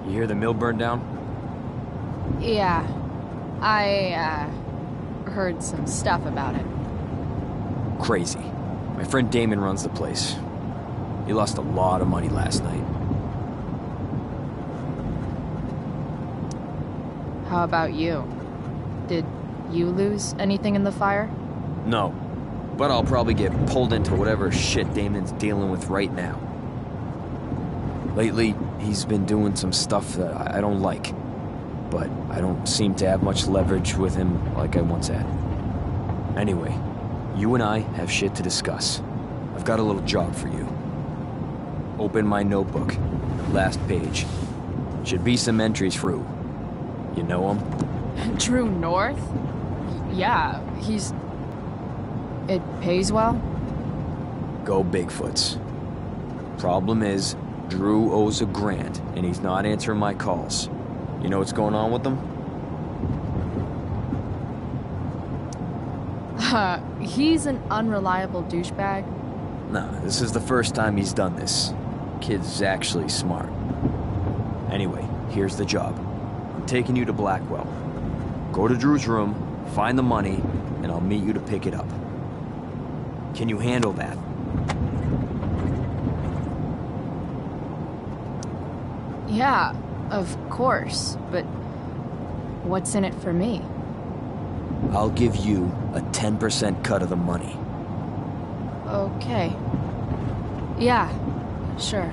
You hear the mill burned down? Yeah. I heard some stuff about it. Crazy. My friend Damon runs the place. He lost a lot of money last night. How about you? Did you lose anything in the fire? No. But I'll probably get pulled into whatever shit Damon's dealing with right now. Lately, he's been doing some stuff that I don't like. But I don't seem to have much leverage with him like I once had. Anyway, you and I have shit to discuss. I've got a little job for you. Open my notebook. Last page. Should be some entries for Drew. You know him? Drew North? Yeah, he's... It pays well? Go Bigfoots. Problem is, Drew owes a grant, and he's not answering my calls. You know what's going on with him? He's an unreliable douchebag. Nah, this is the first time he's done this. Kid's actually smart. Anyway, here's the job. I'm taking you to Blackwell. Go to Drew's room, find the money, and I'll meet you to pick it up. Can you handle that? Yeah, of course, but what's in it for me? I'll give you a 10% cut of the money. Okay. Yeah, sure.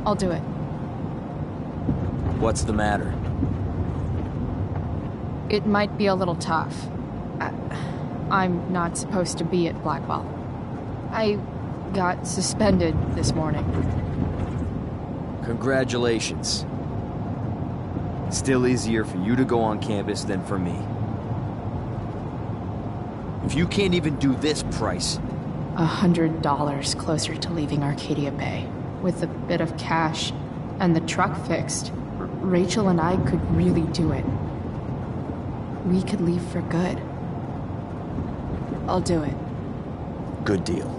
I'll do it. What's the matter? It might be a little tough. I'm not supposed to be at Blackwell. I got suspended this morning. Congratulations. It's still easier for you to go on campus than for me. If you can't even do this price... $100 closer to leaving Arcadia Bay. With a bit of cash and the truck fixed, Rachel and I could really do it. We could leave for good. I'll do it. Good deal.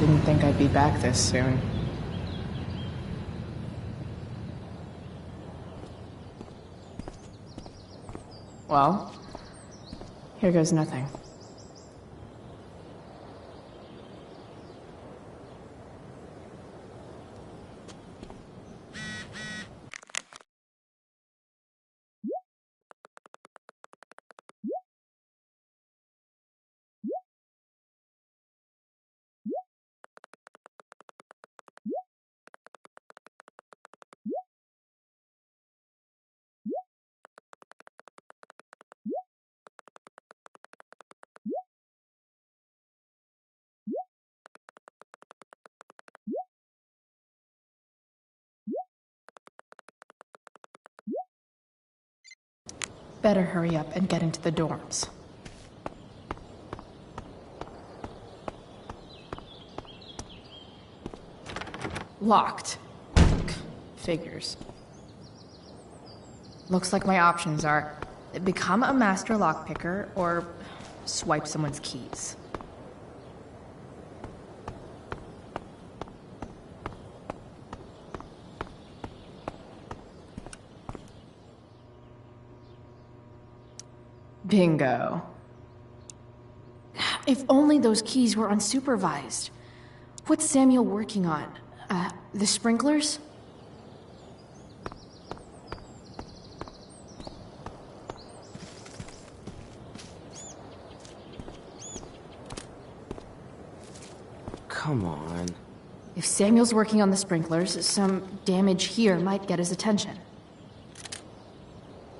Didn't think I'd be back this soon. Well, here goes nothing. Better hurry up and get into the dorms. Locked. Figures. Looks like my options are become a master lockpicker or swipe someone's keys. Bingo. If only those keys were unsupervised. What's Samuel working on? The sprinklers? Come on. If Samuel's working on the sprinklers, some damage here might get his attention.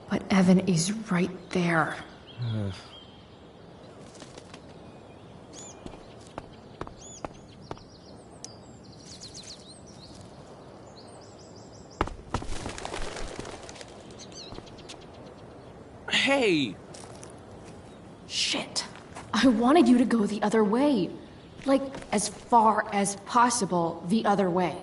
But Evan is right there. Hey! Shit. I wanted you to go the other way. Like, as far as possible the other way.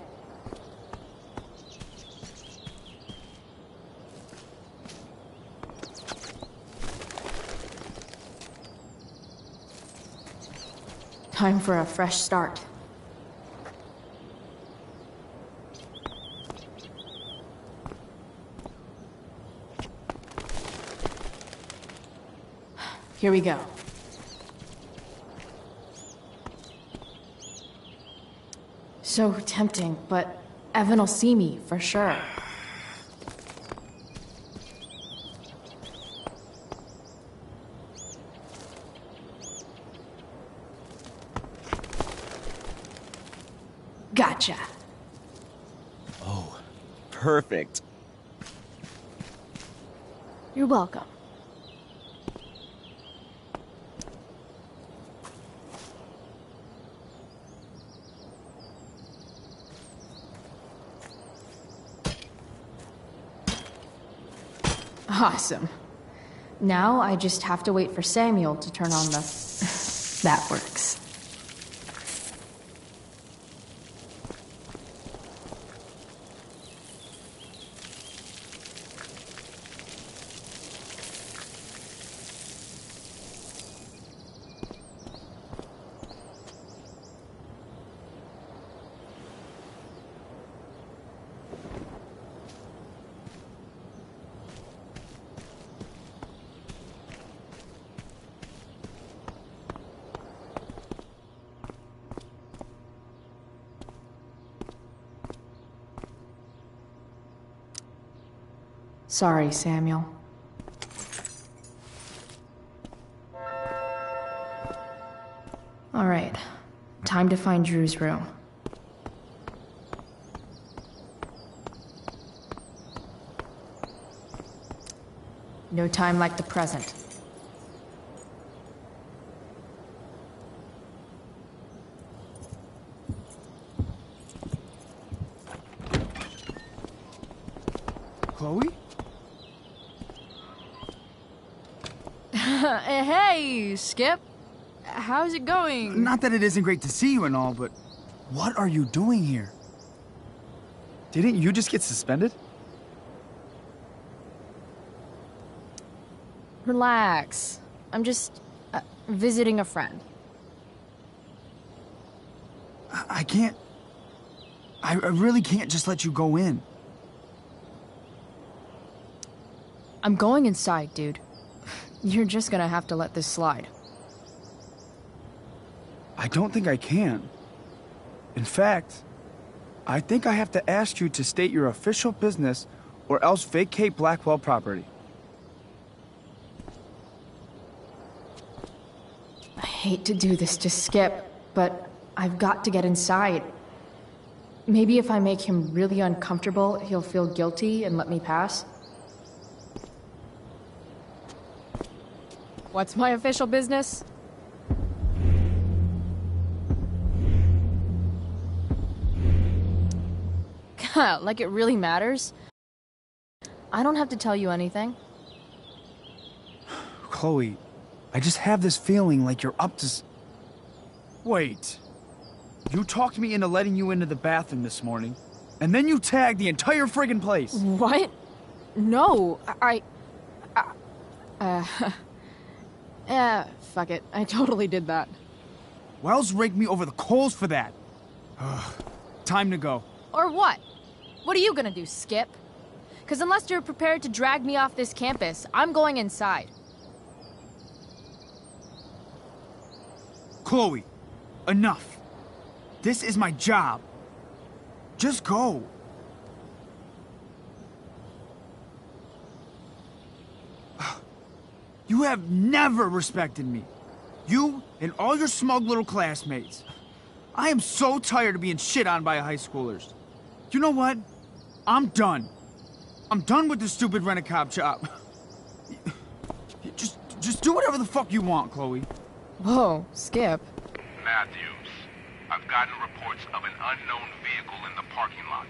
Time for a fresh start. Here we go. So tempting, but Evan will see me for sure. Gotcha. Oh, perfect. You're welcome. Awesome. Now I just have to wait for Samuel to turn on the... That works. Sorry, Samuel. All right, time to find Drew's room. No time like the present. Chloe? Hey, Skip. How's it going? Not that it isn't great to see you and all, but what are you doing here? Didn't you just get suspended? Relax. I'm just visiting a friend. I can't... I really can't just let you go in. I'm going inside, dude. You're just gonna have to let this slide. I don't think I can. In fact, I think I have to ask you to state your official business or else vacate Blackwell property. I hate to do this to Skip, but I've got to get inside. Maybe if I make him really uncomfortable, he'll feel guilty and let me pass. What's my official business? Like it really matters? I don't have to tell you anything. Chloe, I just have this feeling like you're up to Wait. You talked me into letting you into the bathroom this morning, and then you tagged the entire friggin' place. What? No, fuck it. I totally did that. Wells raked me over the coals for that. Time to go. Or what? What are you gonna do, Skip? Because unless you're prepared to drag me off this campus, I'm going inside. Chloe, enough. This is my job. Just go. You have never respected me. You and all your smug little classmates. I am so tired of being shit on by high schoolers. You know what? I'm done. I'm done with this stupid rent-a-cop job. Just do whatever the fuck you want, Chloe. Whoa, Skip. Matthews, I've gotten reports of an unknown vehicle in the parking lot.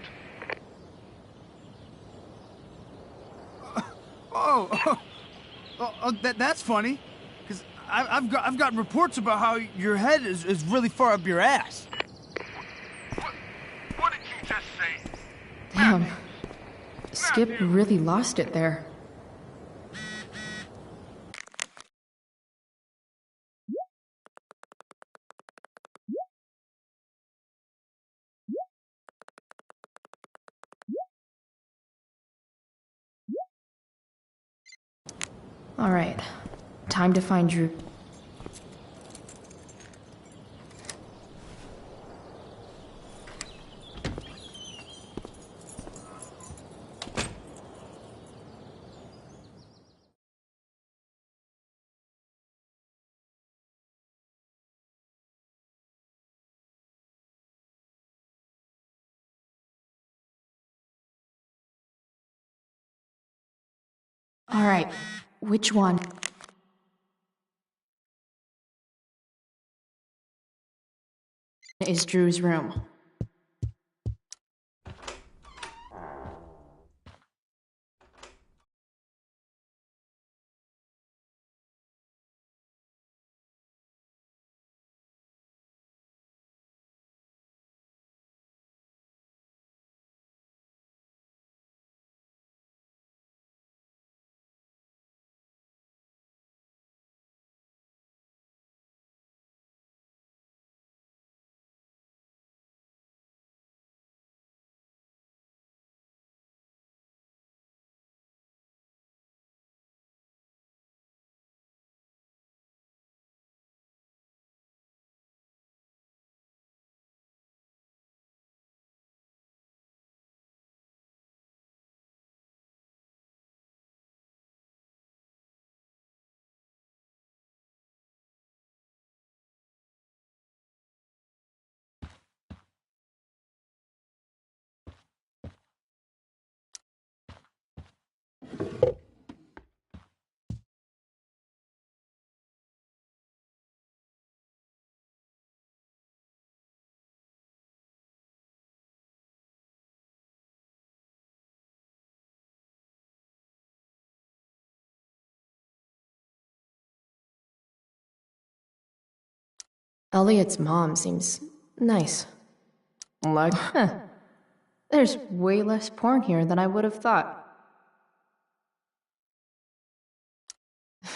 That's funny. Because I've gotten reports about how your head is really far up your ass. What did you just say? Damn. Skip really lost it there. All right. Time to find Drew. All right. Which one? Is Drew's room. Elliot's mom seems nice. Like, there's way less porn here than I would have thought.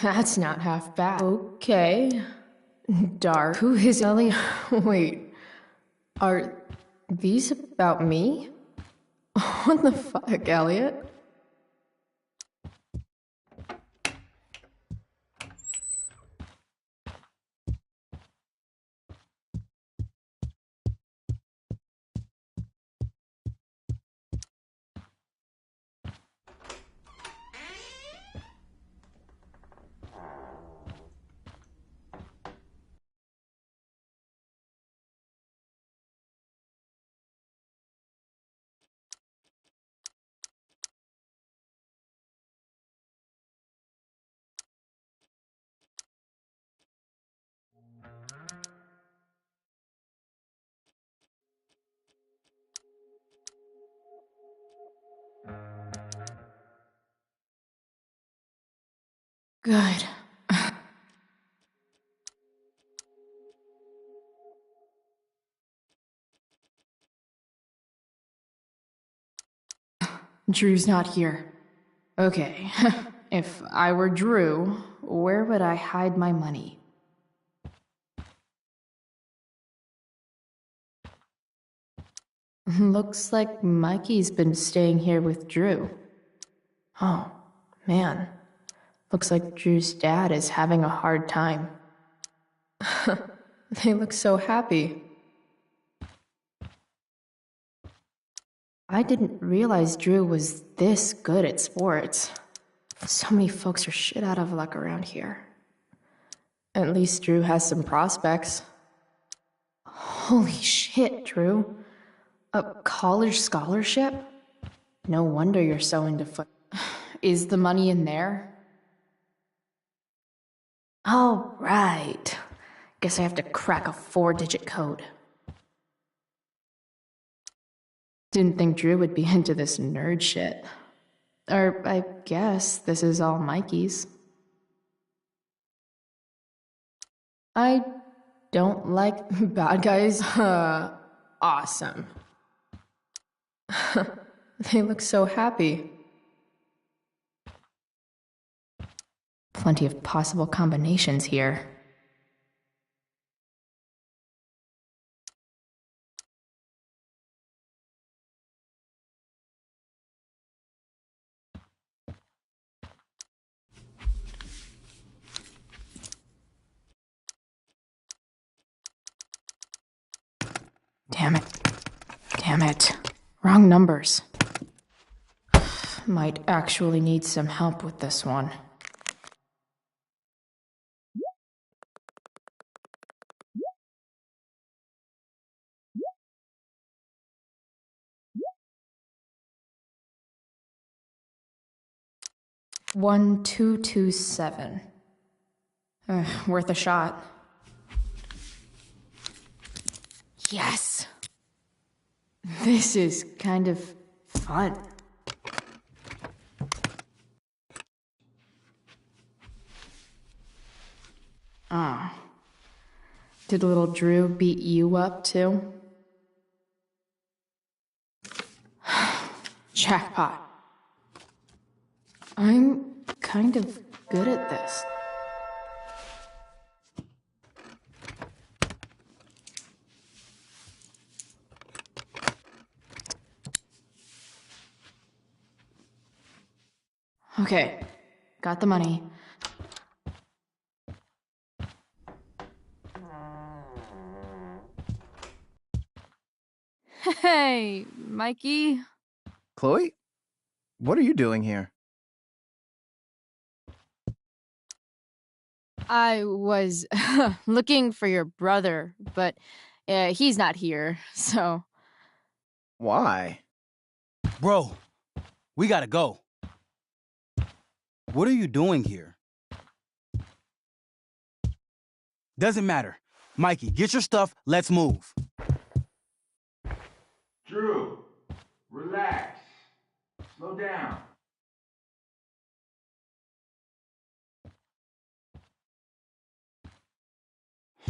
That's not half bad. Okay. Dark. Who is Elliot? Wait. Are these about me? What the fuck, Elliot? Good. Drew's not here. Okay, if I were Drew, where would I hide my money? Looks like Mikey's been staying here with Drew. Oh, man. Looks like Drew's dad is having a hard time. They look so happy. I didn't realize Drew was this good at sports. So many folks are shit out of luck around here. At least Drew has some prospects. Holy shit, Drew. A college scholarship? No wonder you're so into foot. Is the money in there? All right. Guess I have to crack a 4-digit code. Didn't think Drew would be into this nerd shit. Or I guess this is all Mikey's. I don't like bad guys. Awesome. They look so happy. Plenty of possible combinations here. Damn it. Damn it. Wrong numbers. Might actually need some help with this one. One, 227. Worth a shot. Yes! This is kind of fun. Oh. Did little Drew beat you up too? Jackpot. I'm kind of good at this. Okay, got the money. Hey, Mikey. Chloe? What are you doing here? I was looking for your brother, but he's not here, so... Why? Bro, we gotta go. What are you doing here? Doesn't matter. Mikey, get your stuff, let's move. Drew, relax. Slow down.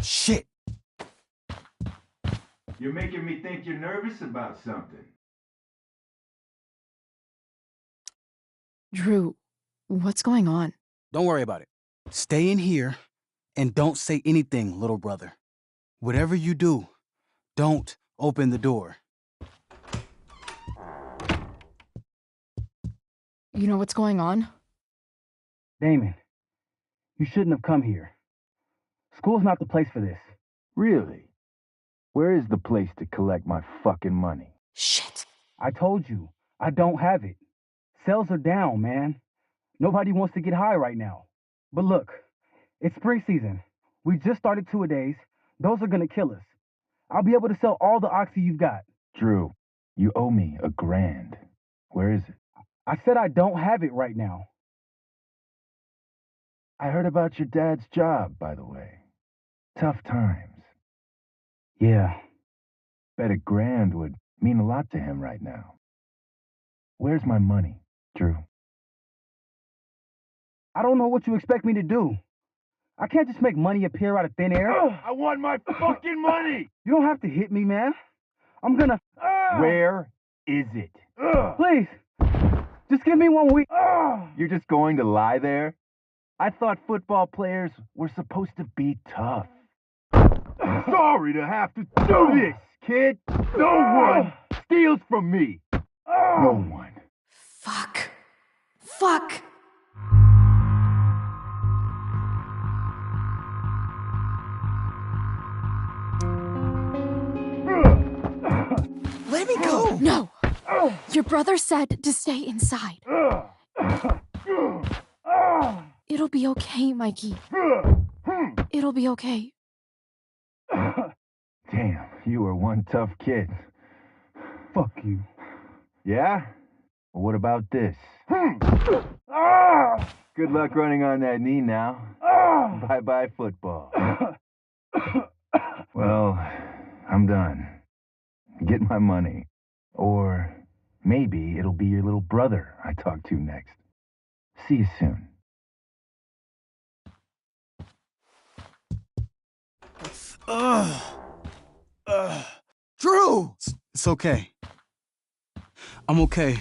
Shit. You're making me think you're nervous about something. Drew, what's going on? Don't worry about it. Stay in here and don't say anything, little brother. Whatever you do, don't open the door. You know what's going on? Damon, you shouldn't have come here. School's not the place for this. Really? Where is the place to collect my fucking money? Shit. I told you, I don't have it. Sales are down, man. Nobody wants to get high right now. But look, it's spring season. We just started two-a-days. Those are gonna kill us. I'll be able to sell all the oxy you've got. Drew, you owe me $1,000. Where is it? I said I don't have it right now. I heard about your dad's job, by the way. Tough times. Yeah. Bet $1,000 would mean a lot to him right now. Where's my money, Drew? I don't know what you expect me to do. I can't just make money appear out of thin air. I want my fucking money! You don't have to hit me, man. I'm gonna... Where is it? Please. Just give me 1 week. You're just going to lie there? I thought football players were supposed to be tough. Sorry to have to do this, kid. No one steals from me. No one. Fuck. Fuck. Let me go! No! Your brother said to stay inside. It'll be okay, Mikey. It'll be okay. Damn, you were one tough kid. Fuck you. Yeah? Well, what about this? Good luck running on that knee now. Bye-bye football. Well, I'm done. Get my money. Or maybe it'll be your little brother I talk to next. See you soon. Drew! It's okay. I'm okay,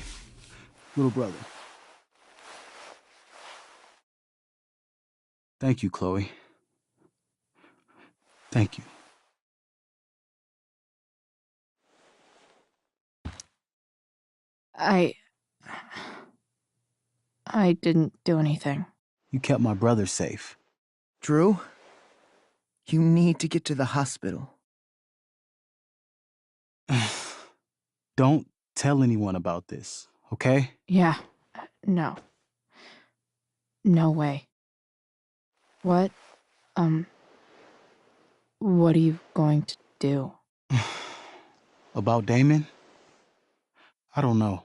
little brother. Thank you, Chloe. Thank you. I didn't do anything. You kept my brother safe. Drew, you need to get to the hospital. Don't tell anyone about this, okay? Yeah. No. No way. What are you going to do? About Damon? I don't know.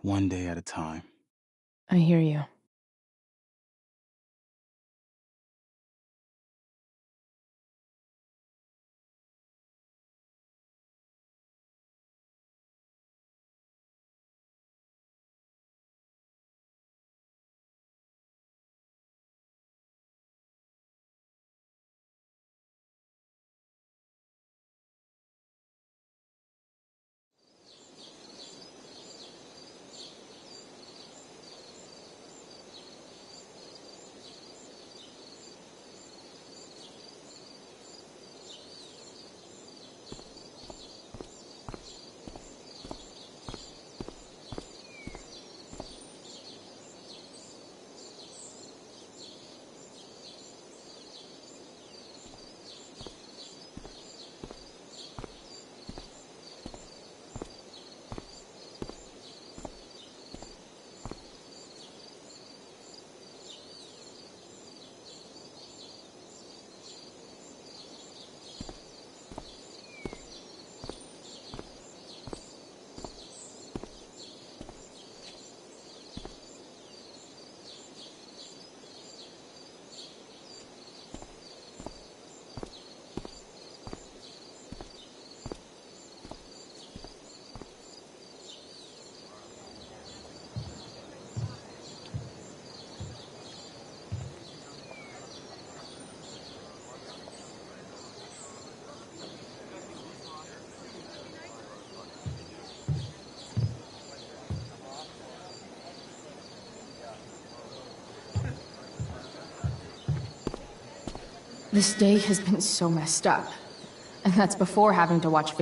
One day at a time. I hear you. This day has been so messed up. And that's before having to watch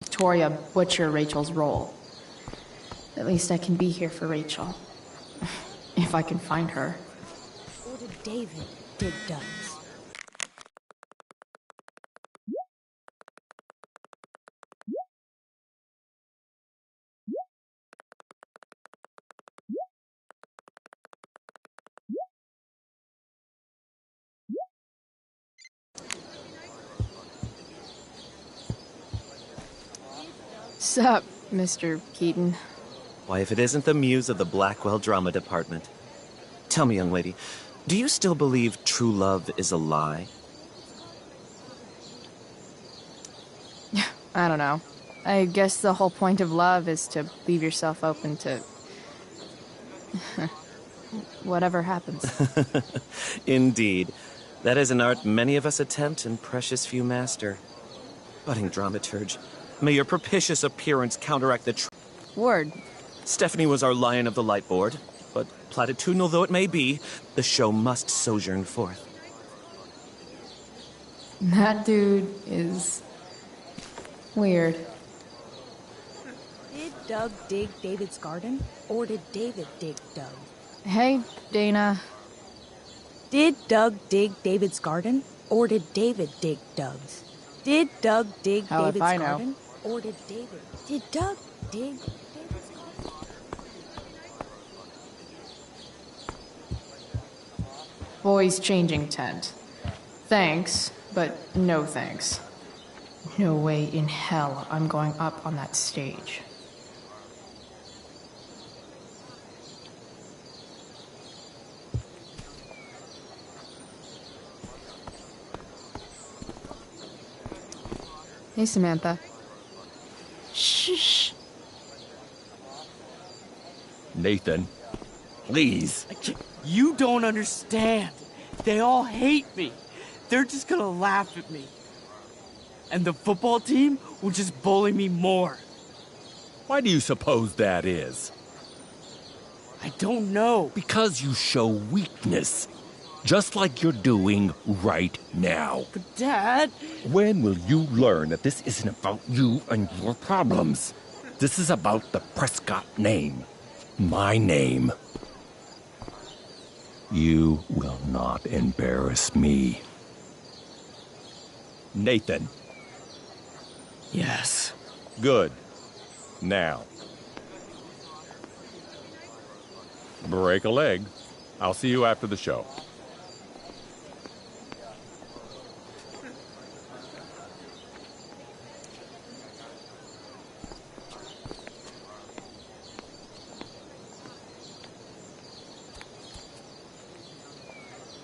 Victoria butcher Rachel's role. At least I can be here for Rachel. If I can find her. Or did David dig duns? Sup, Mr. Keaton? Why, if it isn't the muse of the Blackwell Drama Department. Tell me, young lady, do you still believe true love is a lie? I don't know. I guess the whole point of love is to leave yourself open to... whatever happens. Indeed. That is an art many of us attempt and precious few master. Budding dramaturge, may your propitious appearance counteract the Word. Stephanie was our lion of the light board, but platitudinal though it may be, the show must sojourn forth. That dude is... weird. Did Doug dig David's garden, or did David dig Doug? Hey, Dana. Did Doug dig David's garden, or did David dig Doug's? Did Doug dig Hell if David's I know. garden, or did David? Did Doug dig David's garden? Boys changing tent. Thanks, but no thanks. No way in hell I'm going up on that stage. Hey, Samantha. Shh. Nathan, please. You don't understand. They all hate me. They're just gonna laugh at me. And the football team will just bully me more. Why do you suppose that is? I don't know. Because you show weakness. Just like you're doing right now. But Dad... When will you learn that this isn't about you and your problems? This is about the Prescott name. My name. You will not embarrass me. Nathan. Yes. Good. Now. Break a leg. I'll see you after the show.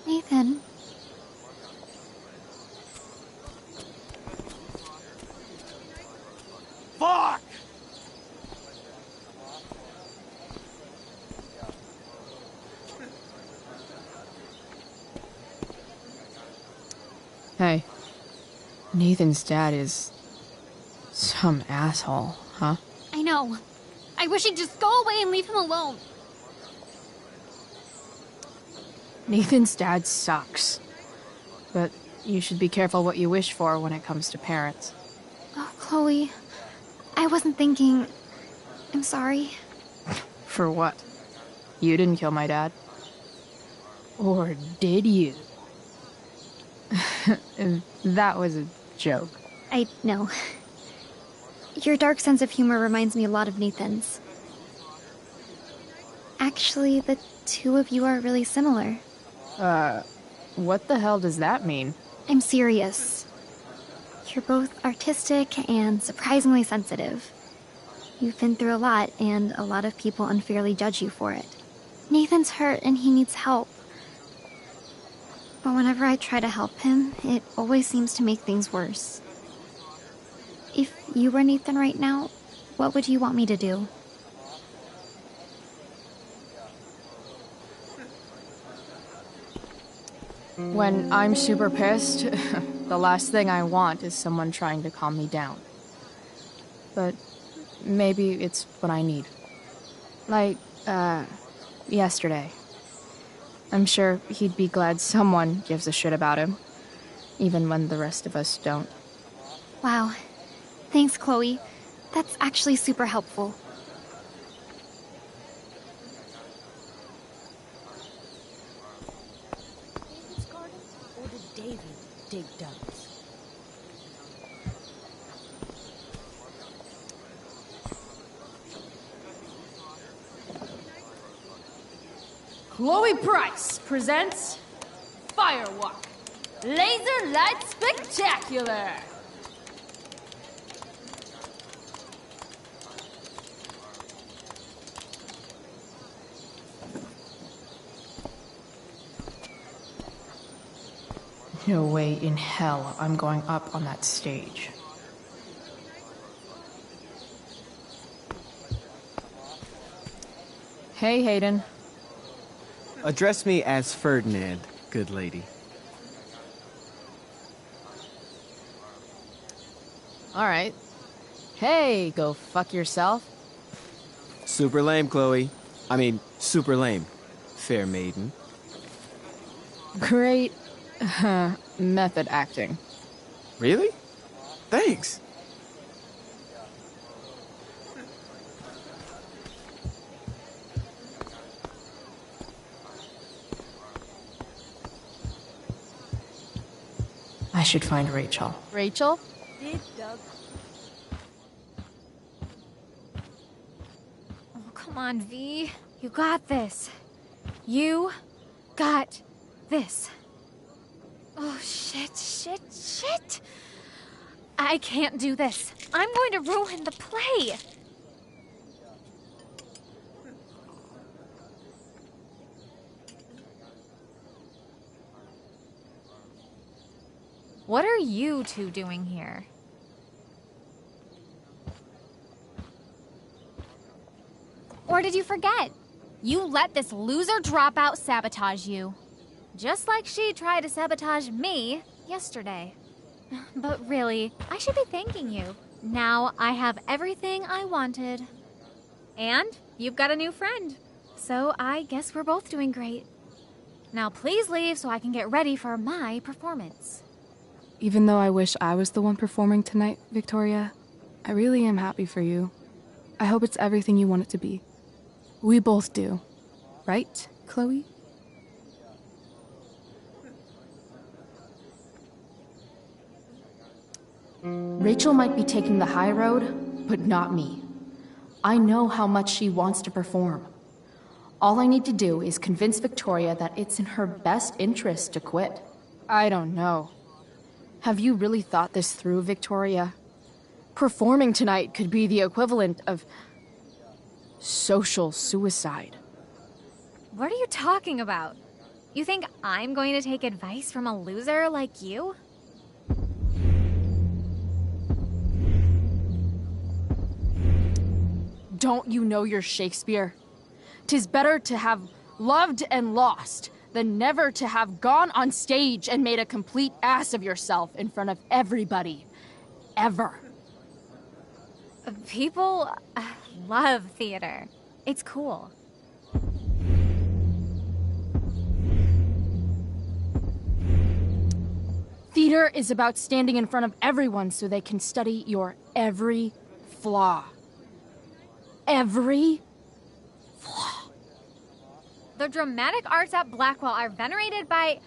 Nathan. Fuck! Hey. Nathan's dad is... some asshole, huh? I know. I wish he'd just go away and leave him alone. Nathan's dad sucks. But you should be careful what you wish for when it comes to parents. Oh, Chloe. I wasn't thinking... I'm sorry. For what? You didn't kill my dad? Or did you? That was a joke. I know. Your dark sense of humor reminds me a lot of Nathan's. Actually, the two of you are really similar. What the hell does that mean? I'm serious. You're both artistic and surprisingly sensitive. You've been through a lot, and a lot of people unfairly judge you for it. Nathan's hurt and he needs help. But whenever I try to help him, it always seems to make things worse. If you were Nathan right now, what would you want me to do? When I'm super pissed, the last thing I want is someone trying to calm me down. But maybe it's what I need. Like, yesterday. I'm sure he'd be glad someone gives a shit about him, even when the rest of us don't. Wow. Thanks, Chloe. That's actually super helpful. David's garden, or did David dig Doug's? Chloe Price presents Firewalk Laser Light Spectacular! No way in hell I'm going up on that stage. Hey, Hayden. Address me as Ferdinand, good lady. Alright. Hey, go fuck yourself. Super lame, Chloe. I mean, super lame. Fair maiden. Great method acting. Really? Thanks. I should find Rachel. Rachel? Did Doug... Oh, come on, V. You got this. You got this. Oh, shit. I can't do this. I'm going to ruin the play. What are you two doing here? Or did you forget? You let this loser dropout sabotage you. Just like she tried to sabotage me yesterday. But really, I should be thanking you. Now I have everything I wanted. And you've got a new friend. So I guess we're both doing great. Now please leave so I can get ready for my performance. Even though I wish I was the one performing tonight, Victoria, I really am happy for you. I hope it's everything you want it to be. We both do. Right, Chloe? Rachel might be taking the high road, but not me. I know how much she wants to perform. All I need to do is convince Victoria that it's in her best interest to quit. I don't know. Have you really thought this through, Victoria? Performing tonight could be the equivalent of social suicide. What are you talking about? You think I'm going to take advice from a loser like you? Don't you know your Shakespeare? 'Tis better to have loved and lost than never to have gone on stage and made a complete ass of yourself in front of everybody. Ever. People love theater. It's cool. Theater is about standing in front of everyone so they can study your every flaw. Every flaw. The dramatic arts at Blackwell are venerated by...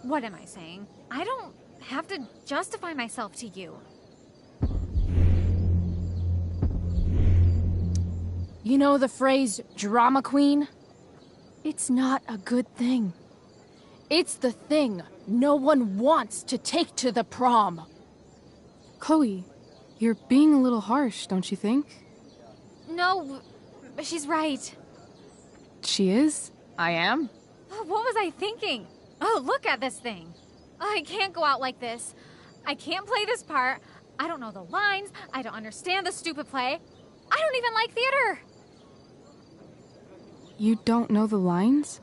what am I saying? I don't have to justify myself to you. You know the phrase, drama queen? It's not a good thing. It's the thing no one wants to take to the prom. Chloe, you're being a little harsh, don't you think? No, she's right. She is? I am? What was I thinking? Oh, look at this thing. I can't go out like this. I can't play this part. I don't know the lines. I don't understand the stupid play. I don't even like theater. You don't know the lines?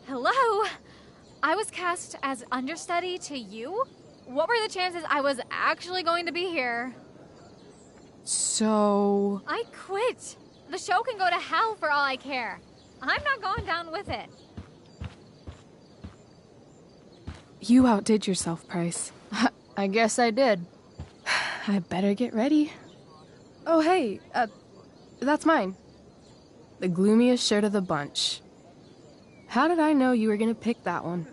Hello? I was cast as understudy to you? What were the chances I was actually going to be here? So... I quit. The show can go to hell for all I care. I'm not going down with it. You outdid yourself, Price. I guess I did. I better get ready. Oh, hey, that's mine. The gloomiest shirt of the bunch. How did I know you were gonna pick that one?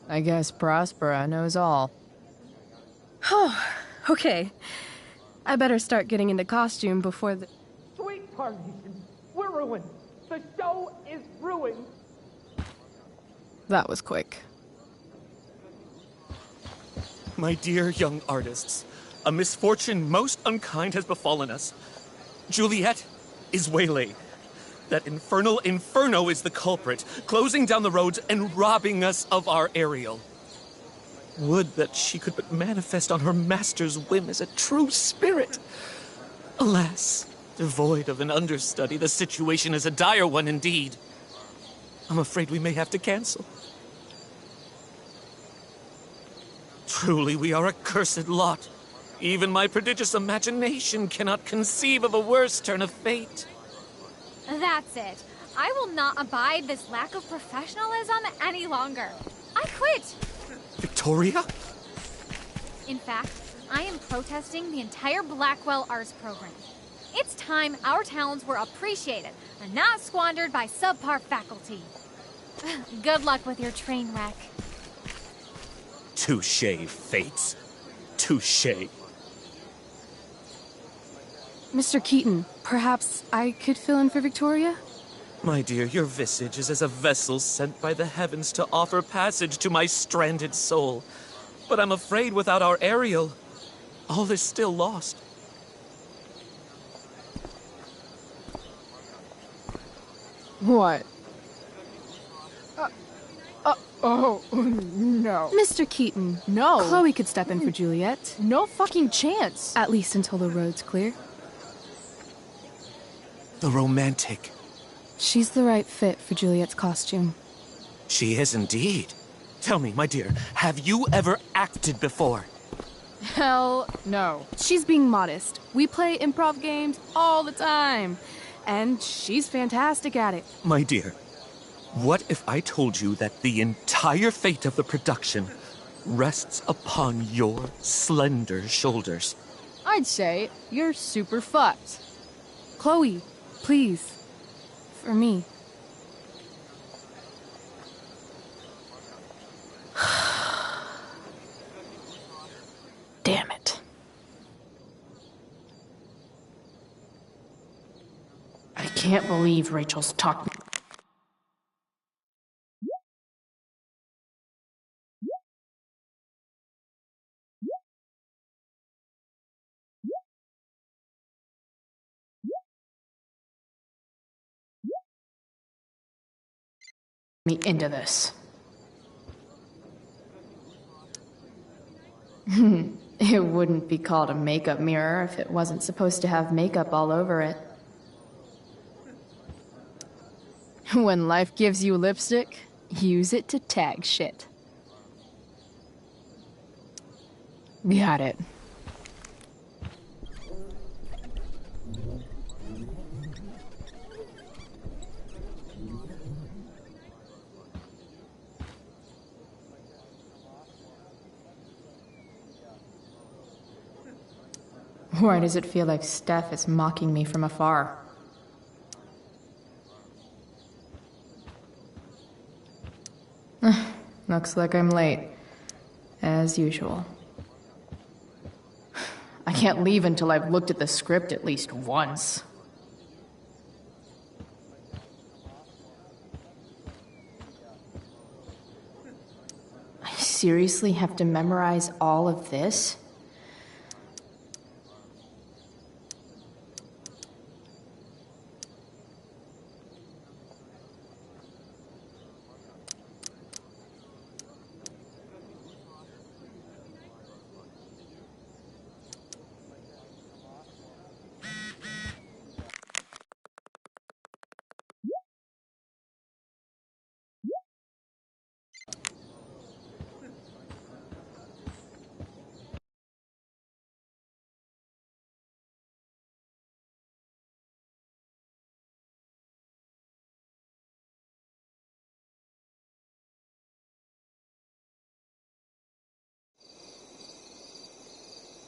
I guess Prospera knows all. Oh, okay. I better start getting into costume before the... Sweet Tarnation, we're ruined. The show is ruined. That was quick. My dear young artists, a misfortune most unkind has befallen us. Juliet is waylaid. That infernal inferno is the culprit, closing down the roads and robbing us of our Ariel. Would that she could but manifest on her master's whim as a true spirit. Alas, Devoid of an understudy, the situation is a dire one indeed. I'm afraid we may have to cancel. Truly, we are a cursed lot. Even my prodigious imagination cannot conceive of a worse turn of fate. That's it. I will not abide this lack of professionalism any longer. I quit! Victoria? In fact, I am protesting the entire Blackwell Arts program. It's time our talents were appreciated and not squandered by subpar faculty. Good luck with your train wreck. Touché, Fates. Touché. Mr. Keaton, perhaps I could fill in for Victoria? My dear, your visage is as a vessel sent by the heavens to offer passage to my stranded soul. But I'm afraid without our Ariel, all is still lost. What? Oh, no. Mr. Keaton. No. Chloe could step in for Juliet. No fucking chance. At least until the road's clear. The romantic. She's the right fit for Juliet's costume. She is indeed. Tell me, my dear, have you ever acted before? Hell no. She's being modest. We play improv games all the time. And she's fantastic at it. My dear, what if I told you that the entire fate of the production rests upon your slender shoulders? I'd say you're super fucked. Chloe, please. For me. Damn it. I can't believe Rachel's talking. Me into this. It wouldn't be called a makeup mirror if it wasn't supposed to have makeup all over it. When life gives you lipstick, use it to tag shit. Got it. Why does it feel like Steph is mocking me from afar? Looks like I'm late. As usual. I can't leave until I've looked at the script at least once. I seriously have to memorize all of this?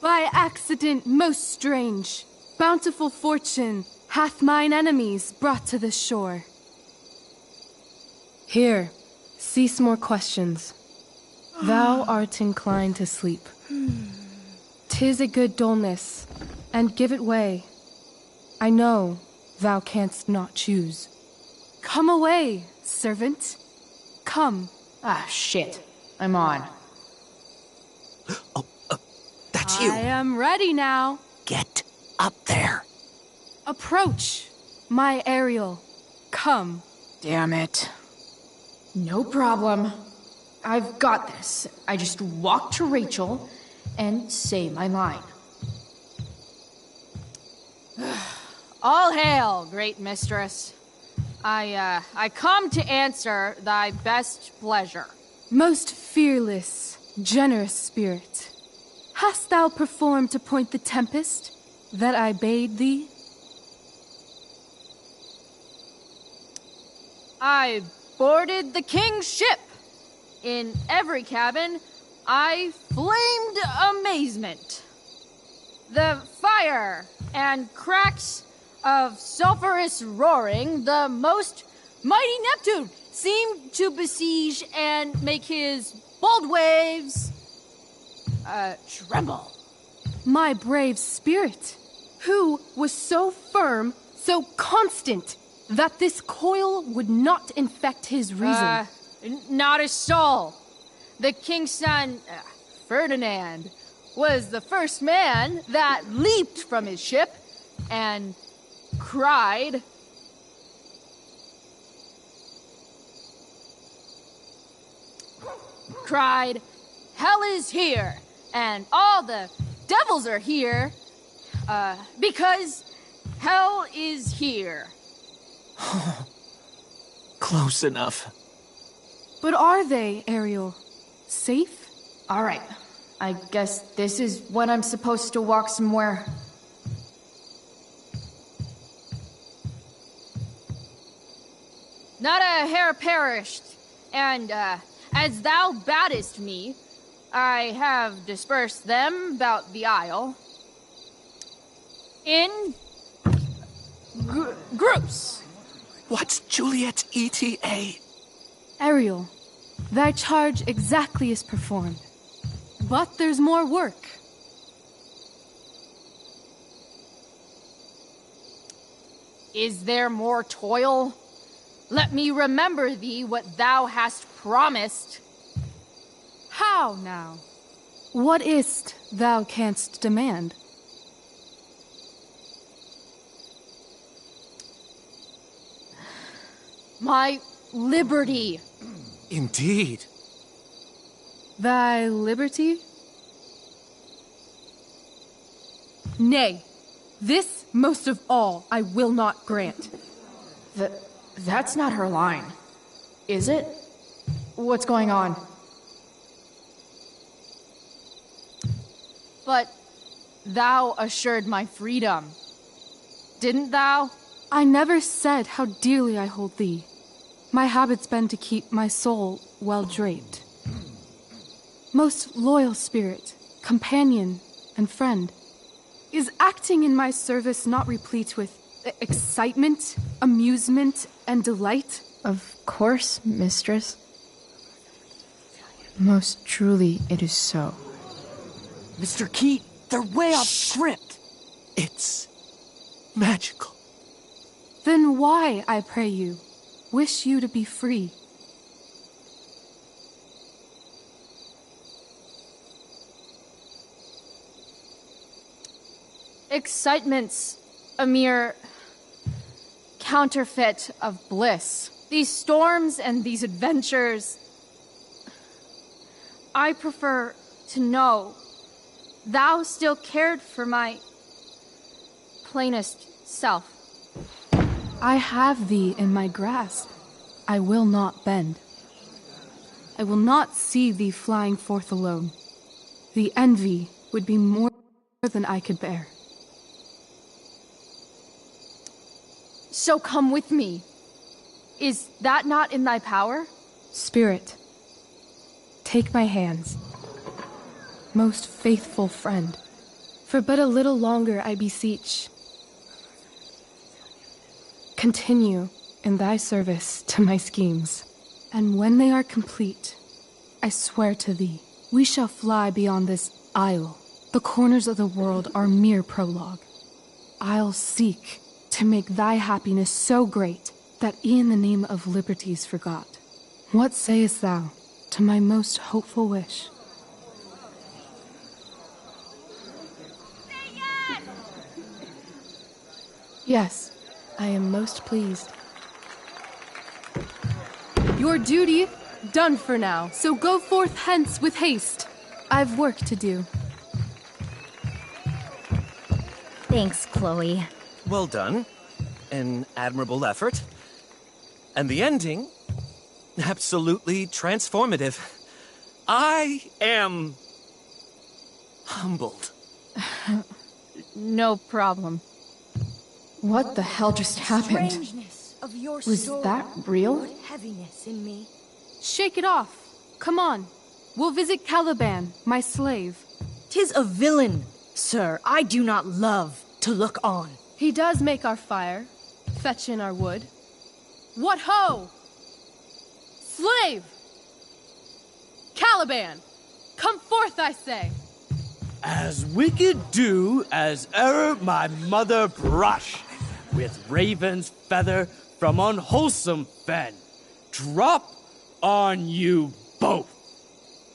By accident most strange, bountiful fortune hath mine enemies brought to this shore. Here, cease more questions. Thou art inclined to sleep. 'Tis a good dullness, and give it way. I know thou canst not choose. Come away, servant. Come. Ah, shit. I'm on. That's you. I am ready now. Get up there. Approach, my Ariel. Come. Damn it. No problem. I've got this. I just walk to Rachel and say my line. All hail, great mistress. I come to answer thy best pleasure. Most fearless, generous spirit, hast thou performed to point the tempest that I bade thee? I boarded the king's ship. In every cabin, I flamed amazement. The fire and cracks of sulphurous roaring, the most mighty Neptune seemed to besiege and make his bold waves tremble. My brave spirit, who was so firm, so constant, that this coil would not infect his reason. Not a soul. The king's son, Ferdinand, was the first man that leaped from his ship and cried, "Hell is here, and all the devils are here, because hell is here." Close enough. But are they, Ariel? Safe? All right. I guess this is when I'm supposed to walk somewhere. Not a hair perished, and as thou badest me, I have dispersed them about the isle in groups. What's Juliet's ETA? Ariel, thy charge exactly is performed. But there's more work. Is there more toil? Let me remember thee what thou hast promised. How now? What is't thou canst demand? My liberty. Indeed. Thy liberty? Nay, this most of all I will not grant. That's not her line, is it? What's going on? But thou assured my freedom, didn't thou? I never said how dearly I hold thee. My habit's been to keep my soul well draped. Most loyal spirit, companion, and friend, is acting in my service not replete with excitement, amusement, and delight? Of course, mistress. Most truly it is so. Mr. Keat, they're way off script. It's magical. Then why, I pray you, wish you to be free? Excitement's a mere counterfeit of bliss. These storms and these adventures, I prefer to know thou still cared for my plainest self. I have thee in my grasp. I will not bend. I will not see thee flying forth alone. The envy would be more than I could bear. So come with me. Is that not in thy power? Spirit, take my hands. Most faithful friend, for but a little longer I beseech. Continue in thy service to my schemes, and when they are complete, I swear to thee, we shall fly beyond this isle. The corners of the world are mere prologue. I'll seek to make thy happiness so great that e'en the name of liberty's forgot. What sayest thou to my most hopeful wish? Yes, I am most pleased. Your duty done for now, so go forth hence with haste. I've work to do. Thanks, Chloe. well done. An admirable effort. And the ending, absolutely transformative. I am humbled. No problem. What the hell just happened? Strangeness of your Was soul that real? put heaviness in me. Shake it off. Come on. We'll visit Caliban, my slave. 'Tis a villain, sir, I do not love to look on. He does make our fire, fetch in our wood. What ho! Slave! Caliban! Come forth, I say! As wicked do as e'er my mother brush, with raven's feather from unwholesome fen, drop on you both.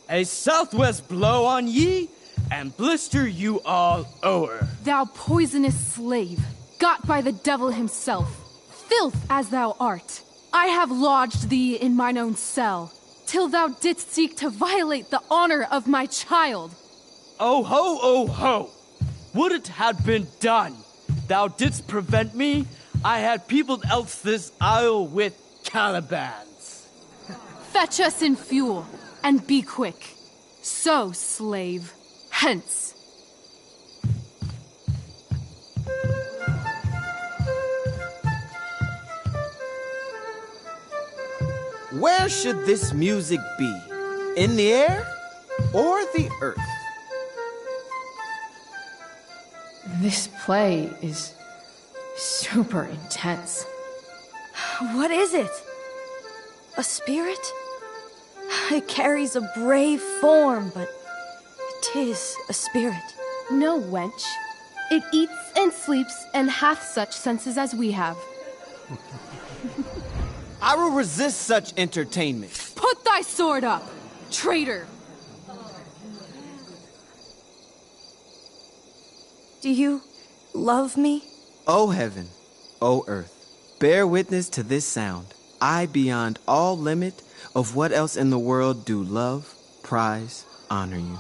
A southwest blow on ye, and blister you all o'er. Thou poisonous slave, got by the devil himself, filth as thou art, I have lodged thee in mine own cell, till thou didst seek to violate the honor of my child. Oh ho, oh ho! Would it had been done! Thou didst prevent me, I had peopled else this isle with Calibans. Fetch us in fuel, and be quick. So, slave, hence. Where should this music be? In the air or the earth? This play is super intense. What is it? A spirit? It carries a brave form, but 'tis a spirit. No, wench. It eats and sleeps and hath such senses as we have. I will resist such entertainment. Put thy sword up, traitor! Do you love me? O heaven, O earth, bear witness to this sound. I, beyond all limit of what else in the world do love, prize, honor you.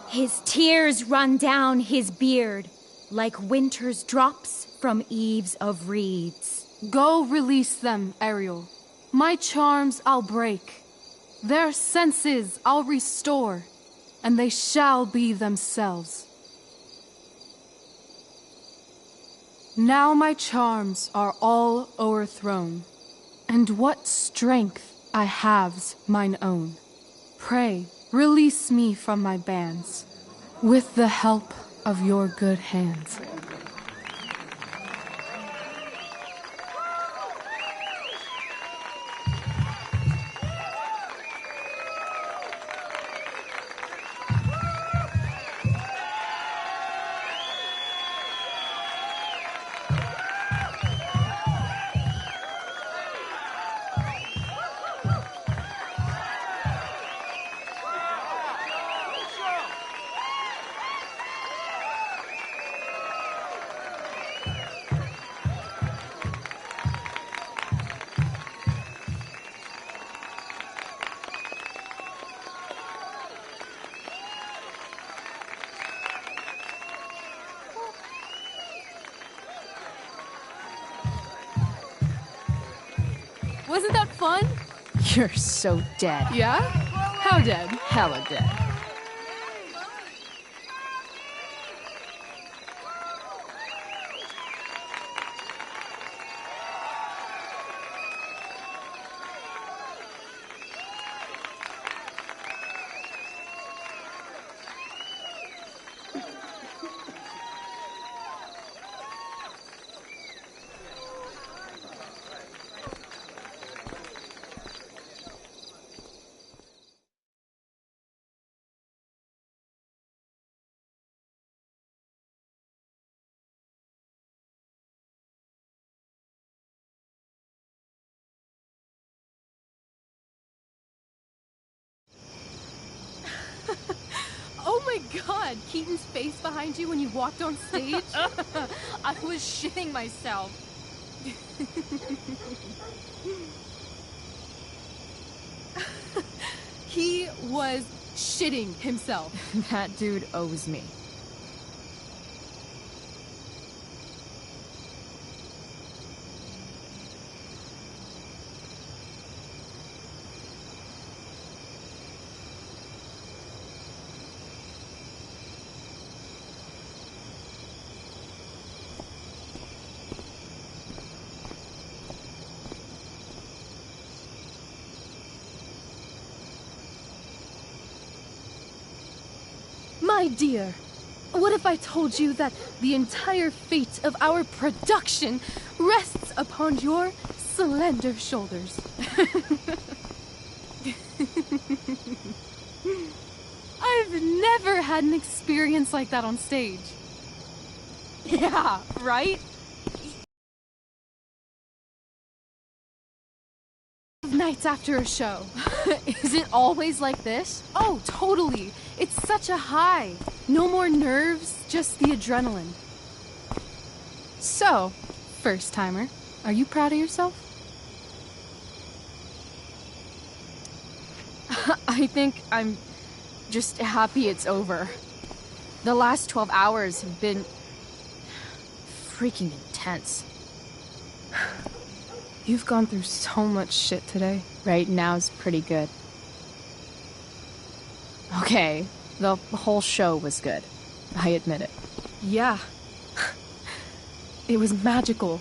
His tears run down his beard like winter's drops from eaves of reeds. Go release them, Ariel. My charms I'll break. Their senses I'll restore, and they shall be themselves. Now my charms are all o'erthrown, and what strength I have's mine own. Pray, release me from my bands, with the help of your good hands. Wasn't that fun? You're so dead. Yeah? How dead? Hella dead. Oh my god, Keaton's face behind you when you walked on stage? I was shitting myself. He was shitting himself. That dude owes me. My dear, what if I told you that the entire fate of our production rests upon your slender shoulders? I've never had an experience like that on stage. Yeah, right? Nights after a show. Is it always like this? Oh, totally. It's such a high. No more nerves, just the adrenaline. So, first timer, are you proud of yourself? I think I'm just happy it's over. The last 12 hours have been freaking intense. You've gone through so much shit today. Right now's pretty good. Okay, the whole show was good. I admit it. Yeah. It was magical.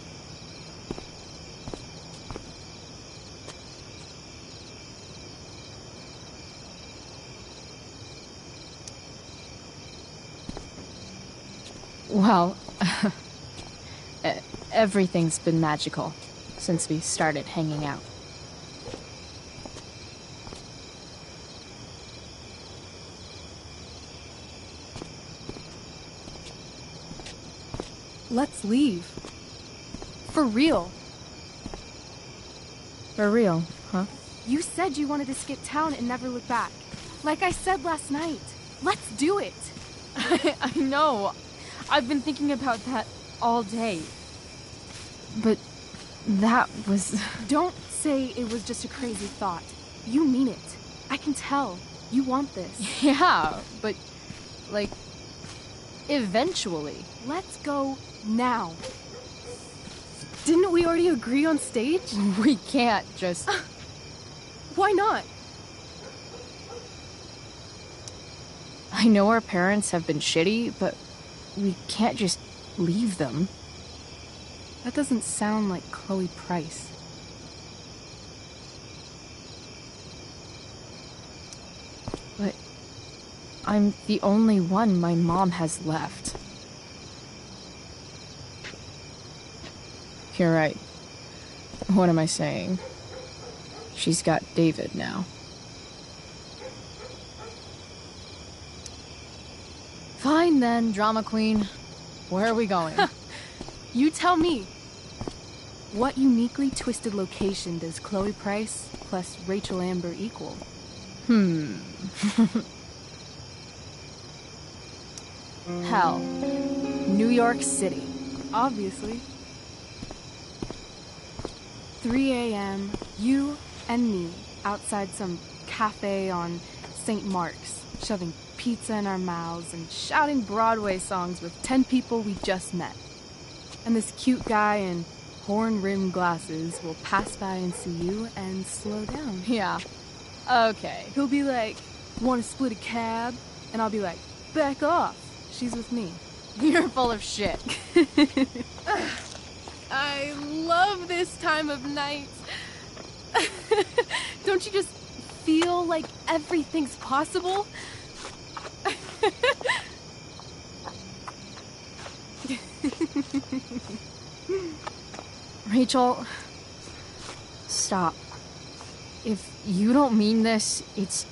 Well, everything's been magical since we started hanging out. Let's leave. For real. For real, huh? You said you wanted to skip town and never look back. Like I said last night. Let's do it. I know. I've been thinking about that all day. But that was... Don't say it was just a crazy thought. You mean it. I can tell. You want this. Yeah, but, like, eventually. Let's go now. Didn't we already agree on stage? We can't just... Why not? I know our parents have been shitty, but we can't just leave them. That doesn't sound like Chloe Price. But I'm the only one my mom has left. You're right. What am I saying? She's got David now. Fine then, drama queen. Where are we going? You tell me. What uniquely twisted location does Chloe Price plus Rachel Amber equal? Hell. New York City. Obviously. 3 a.m., you and me outside some cafe on St. Mark's, shoving pizza in our mouths and shouting Broadway songs with 10 people we just met. And this cute guy in horn-rimmed glasses will pass by and see you and slow down. Yeah. Okay. He'll be like, want to split a cab? And I'll be like, back off. She's with me. You're full of shit. I love this time of night. Don't you just feel like everything's possible? Rachel, stop. If you don't mean this, it's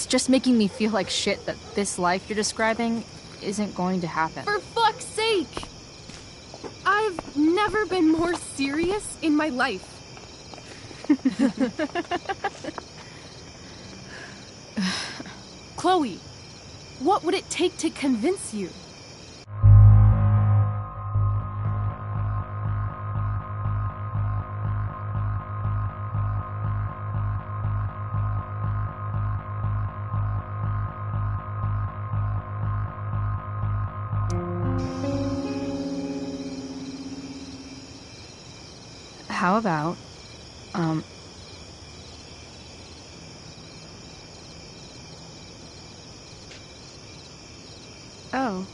just making me feel like shit that this life you're describing isn't going to happen. For fuck's sake! I've never been more serious in my life. Chloe, what would it take to convince you? How about, Oh.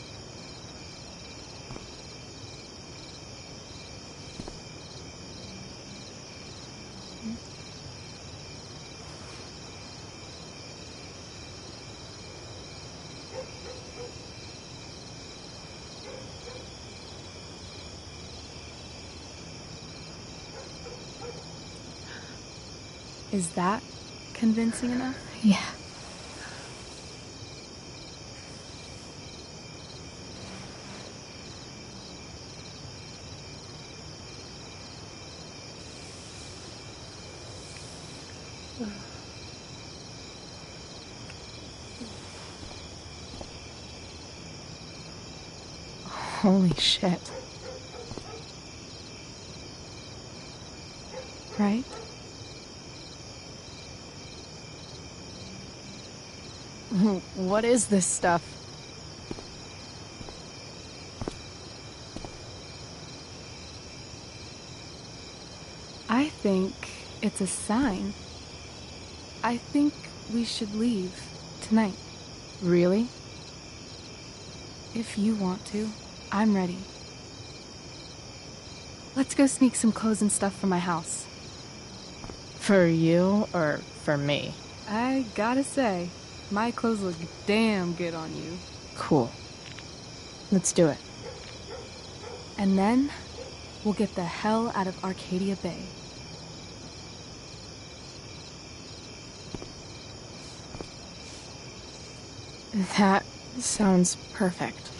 Is that convincing enough? Yeah. Holy shit. Right? What is this stuff? I think it's a sign. I think we should leave tonight. Really? If you want to, I'm ready. Let's go sneak some clothes and stuff from my house. For you or for me? I gotta say, my clothes look damn good on you. Cool. Let's do it. And then, we'll get the hell out of Arcadia Bay. That sounds perfect.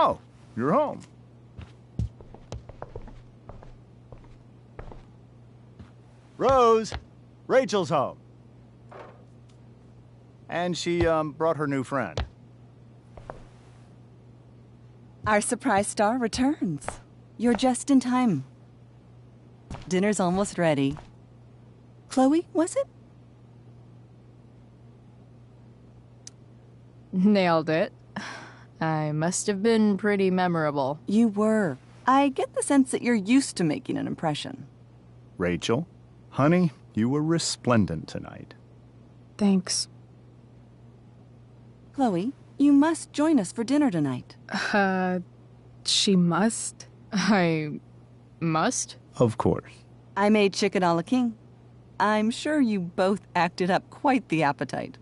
Oh, you're home. Rose, Rachel's home. And she, brought her new friend. Our surprise star returns. You're just in time. Dinner's almost ready. Chloe, was it? Nailed it. I must have been pretty memorable. You were. I get the sense that you're used to making an impression. Rachel, honey, you were resplendent tonight. Thanks. Chloe, you must join us for dinner tonight. She must? I must? Of course. I made chicken a la king. I'm sure you both acted up quite the appetite.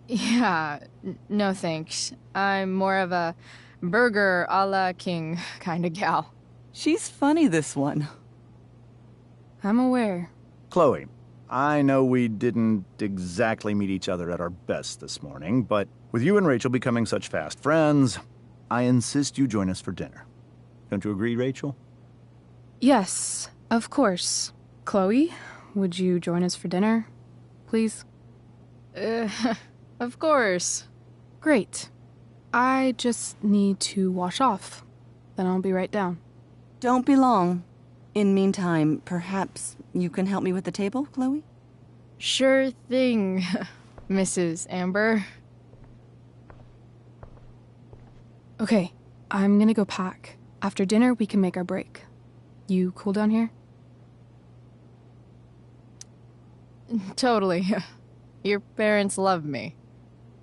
Yeah, no thanks. I'm more of a burger a la king kind of gal. She's funny, this one. I'm aware. Chloe, I know we didn't exactly meet each other at our best this morning, but with you and Rachel becoming such fast friends, I insist you join us for dinner. Don't you agree, Rachel? Yes, of course. Chloe, would you join us for dinner, please? Of course. Great. I just need to wash off. Then I'll be right down. Don't be long. In meantime, perhaps you can help me with the table, Chloe? Sure thing, Mrs. Amber. Okay, I'm gonna go pack. After dinner, we can make our break. You cool down here? Totally. Your parents love me.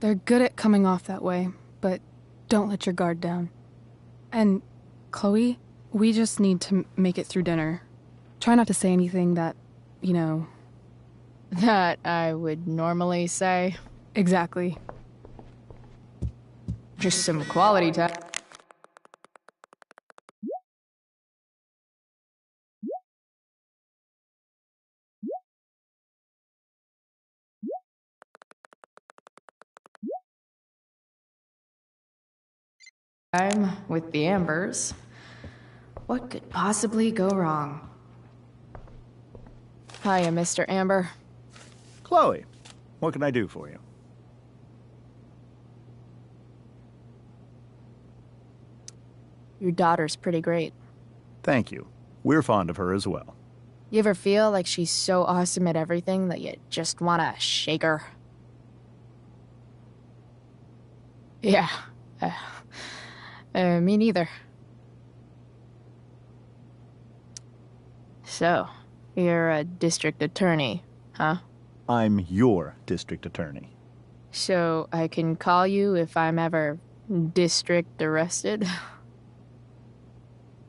They're good at coming off that way, but don't let your guard down. And, Chloe, we just need to make it through dinner. Try not to say anything that, you know... That I would normally say. Exactly. Just some quality time. I'm with the Ambers. What could possibly go wrong? Hiya, Mr. Amber. Chloe, what can I do for you? Your daughter's pretty great. Thank you. We're fond of her as well. You ever feel like she's so awesome at everything that you just want to shake her? Yeah. Me neither. So, you're a district attorney, huh? I'm your district attorney. So, I can call you if I'm ever district arrested?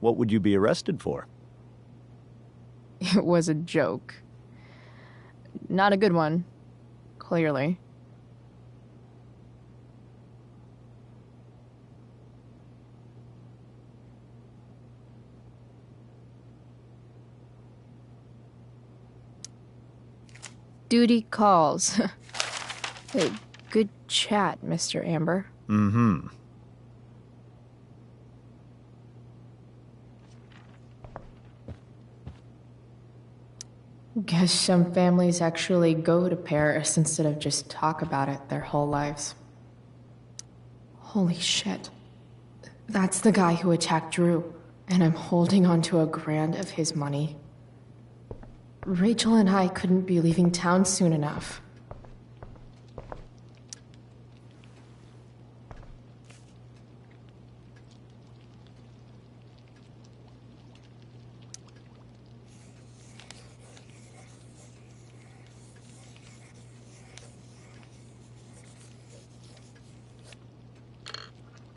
What would you be arrested for? It was a joke. Not a good one, clearly. Duty calls. Hey, good chat, Mr. Amber. Mm-hmm. Guess some families actually go to Paris instead of just talk about it their whole lives. Holy shit. That's the guy who attacked Drew, and I'm holding on to a grand of his money. Rachel and I couldn't be leaving town soon enough.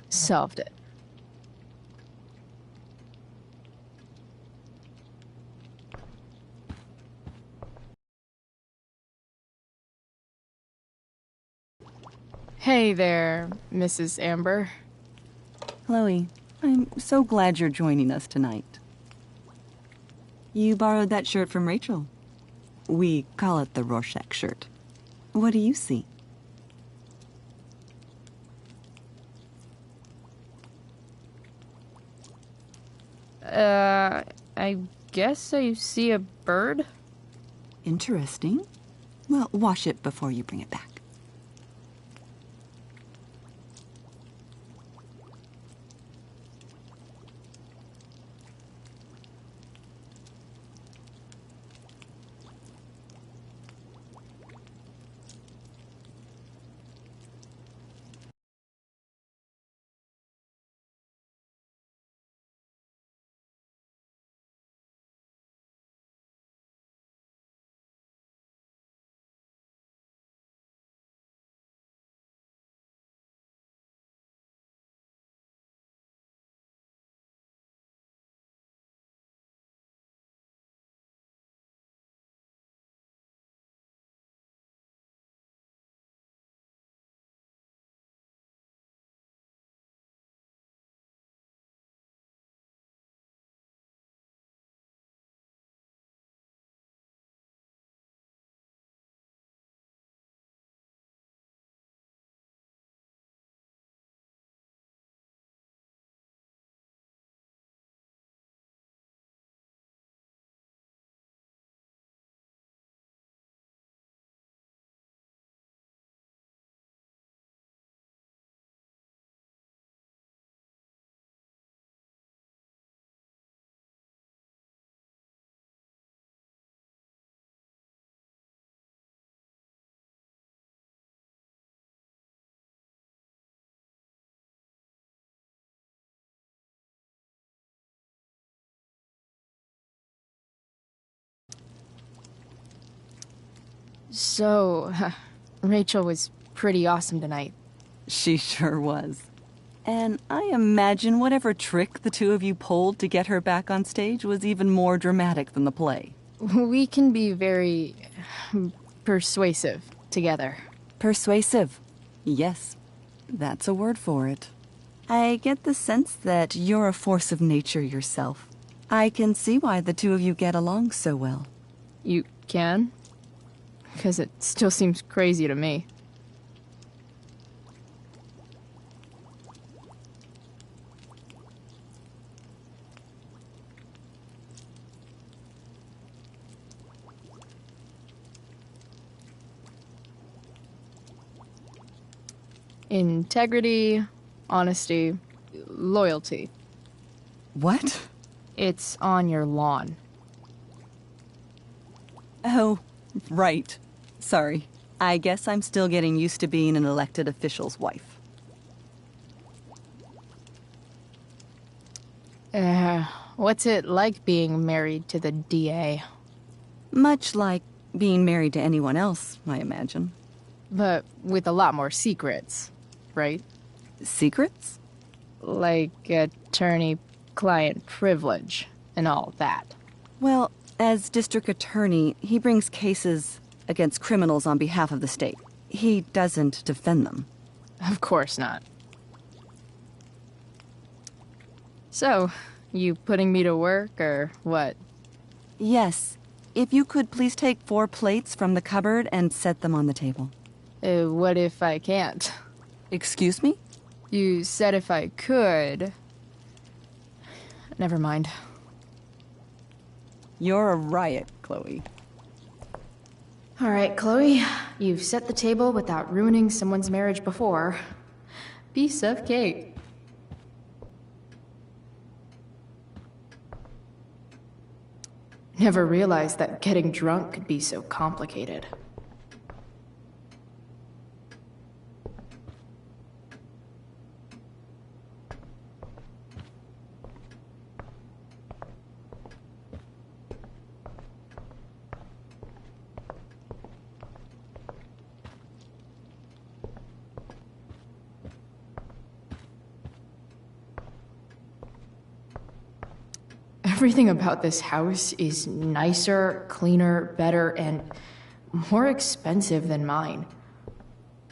Solved it. Hey there, Mrs. Amber. Chloe, I'm so glad you're joining us tonight. You borrowed that shirt from Rachel. We call it the Rorschach shirt. What do you see? I guess I see a bird? Interesting. Well, wash it before you bring it back. So, Rachel was pretty awesome tonight. She sure was. And I imagine whatever trick the two of you pulled to get her back on stage was even more dramatic than the play. We can be very persuasive together. Persuasive. Yes. That's a word for it. I get the sense that you're a force of nature yourself. I can see why the two of you get along so well. You can? Because it still seems crazy to me. Integrity, honesty, loyalty. What? It's on your lawn. Oh, right. Sorry. I guess I'm still getting used to being an elected official's wife. What's it like being married to the DA? Much like being married to anyone else, I imagine. But with a lot more secrets, right? Secrets? Like attorney-client privilege and all that. Well, as district attorney, he brings cases against criminals on behalf of the state. He doesn't defend them. Of course not. So, you putting me to work, or what? Yes. If you could please take 4 plates from the cupboard and set them on the table. What if I can't? Excuse me? You said if I could. Never mind. You're a riot, Chloe. All right, Chloe. You've set the table without ruining someone's marriage before. Piece of cake. Never realized that getting drunk could be so complicated. Everything about this house is nicer, cleaner, better, and more expensive than mine.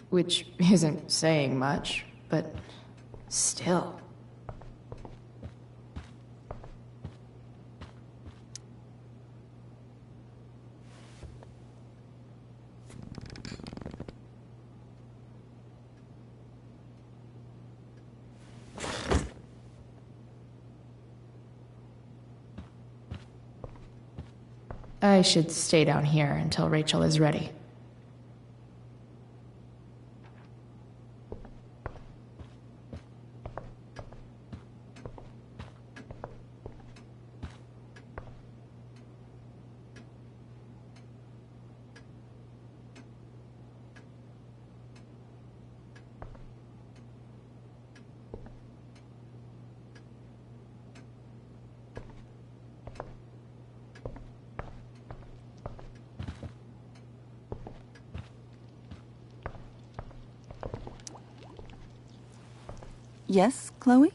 Which isn't saying much, but still. I should stay down here until Rachel is ready. Yes, Chloe?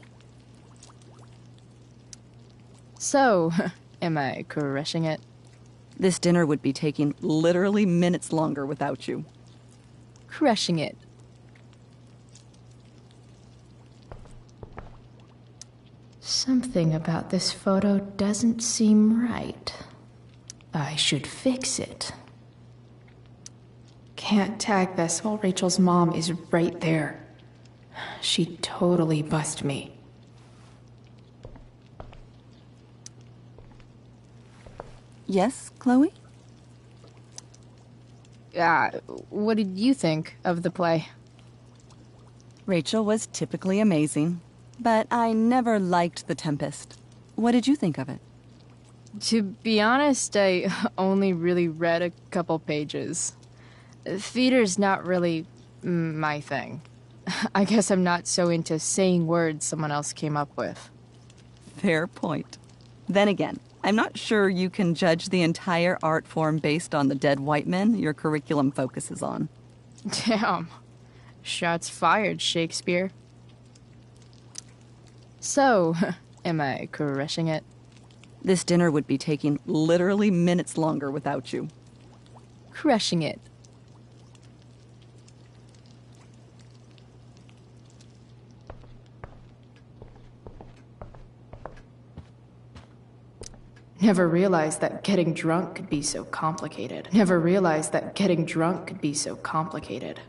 So, am I crushing it? This dinner would be taking literally minutes longer without you. Crushing it. Something about this photo doesn't seem right. I should fix it. Can't tag this while Rachel's mom is right there. She'd totally bust me. Yes, Chloe? What did you think of the play? Rachel was typically amazing, but I never liked The Tempest. What did you think of it? To be honest, I only really read a couple pages. Theater's not really my thing. I guess I'm not so into saying words someone else came up with. Fair point. Then again, I'm not sure you can judge the entire art form based on the dead white men your curriculum focuses on. Damn. Shots fired, Shakespeare. So, am I crushing it? This dinner would be taking literally minutes longer without you. Crushing it. Never realized that getting drunk could be so complicated. Never realized that getting drunk could be so complicated.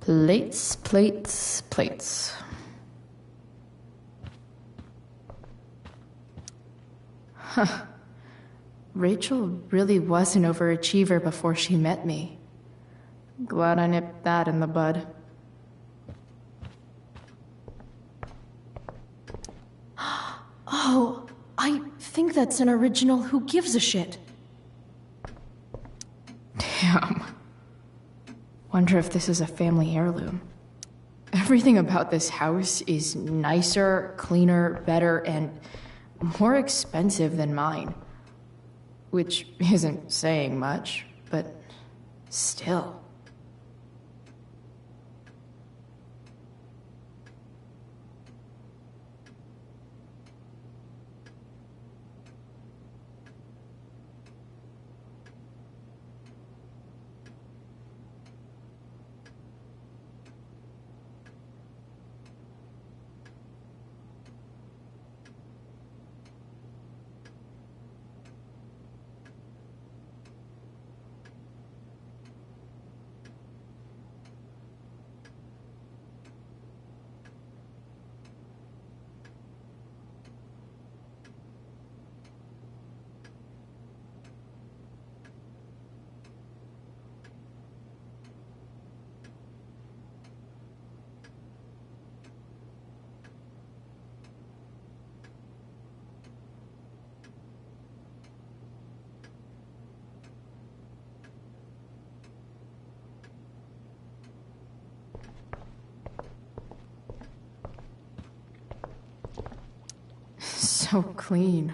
Plates, plates, plates. Huh. Rachel really was an overachiever before she met me. Glad I nipped that in the bud. Oh, I think that's an original Who Gives a Shit. Damn. Wonder if this is a family heirloom. Everything about this house is nicer, cleaner, better, and more expensive than mine. Which isn't saying much, but still. So clean.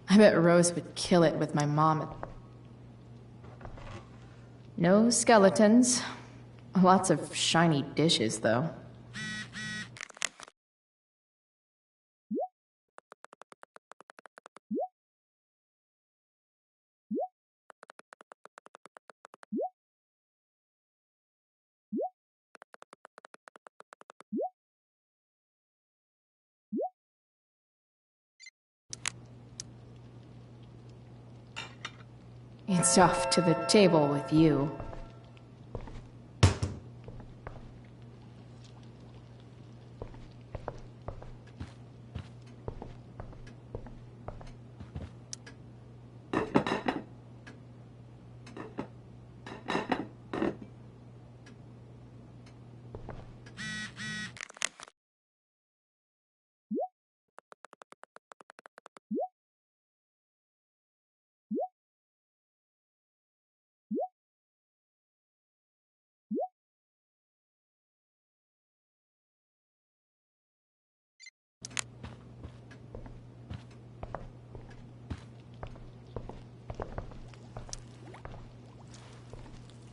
I bet Rose would kill it with my mom. No skeletons. Lots of shiny dishes, though. It's off to the table with you.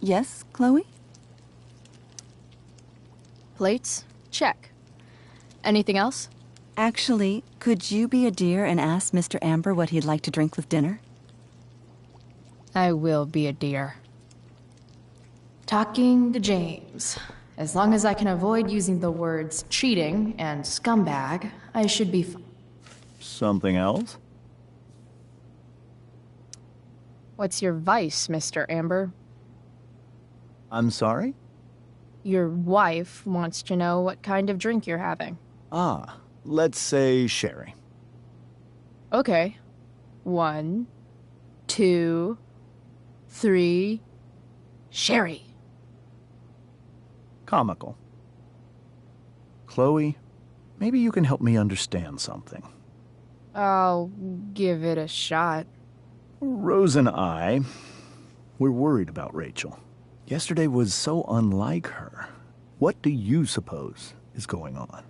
Yes, Chloe? Plates? Check. Anything else? Actually, could you be a dear and ask Mr. Amber what he'd like to drink with dinner? I will be a dear. Talking to James. As long as I can avoid using the words cheating and scumbag, I should be fine. Something else? What's your vice, Mr. Amber? I'm sorry? Your wife wants to know what kind of drink you're having. Ah, let's say sherry. Okay. 1, 2, 3... Sherry. Comical. Chloe, maybe you can help me understand something. I'll give it a shot. Rose and I, we're worried about Rachel. Yesterday was so unlike her. What do you suppose is going on?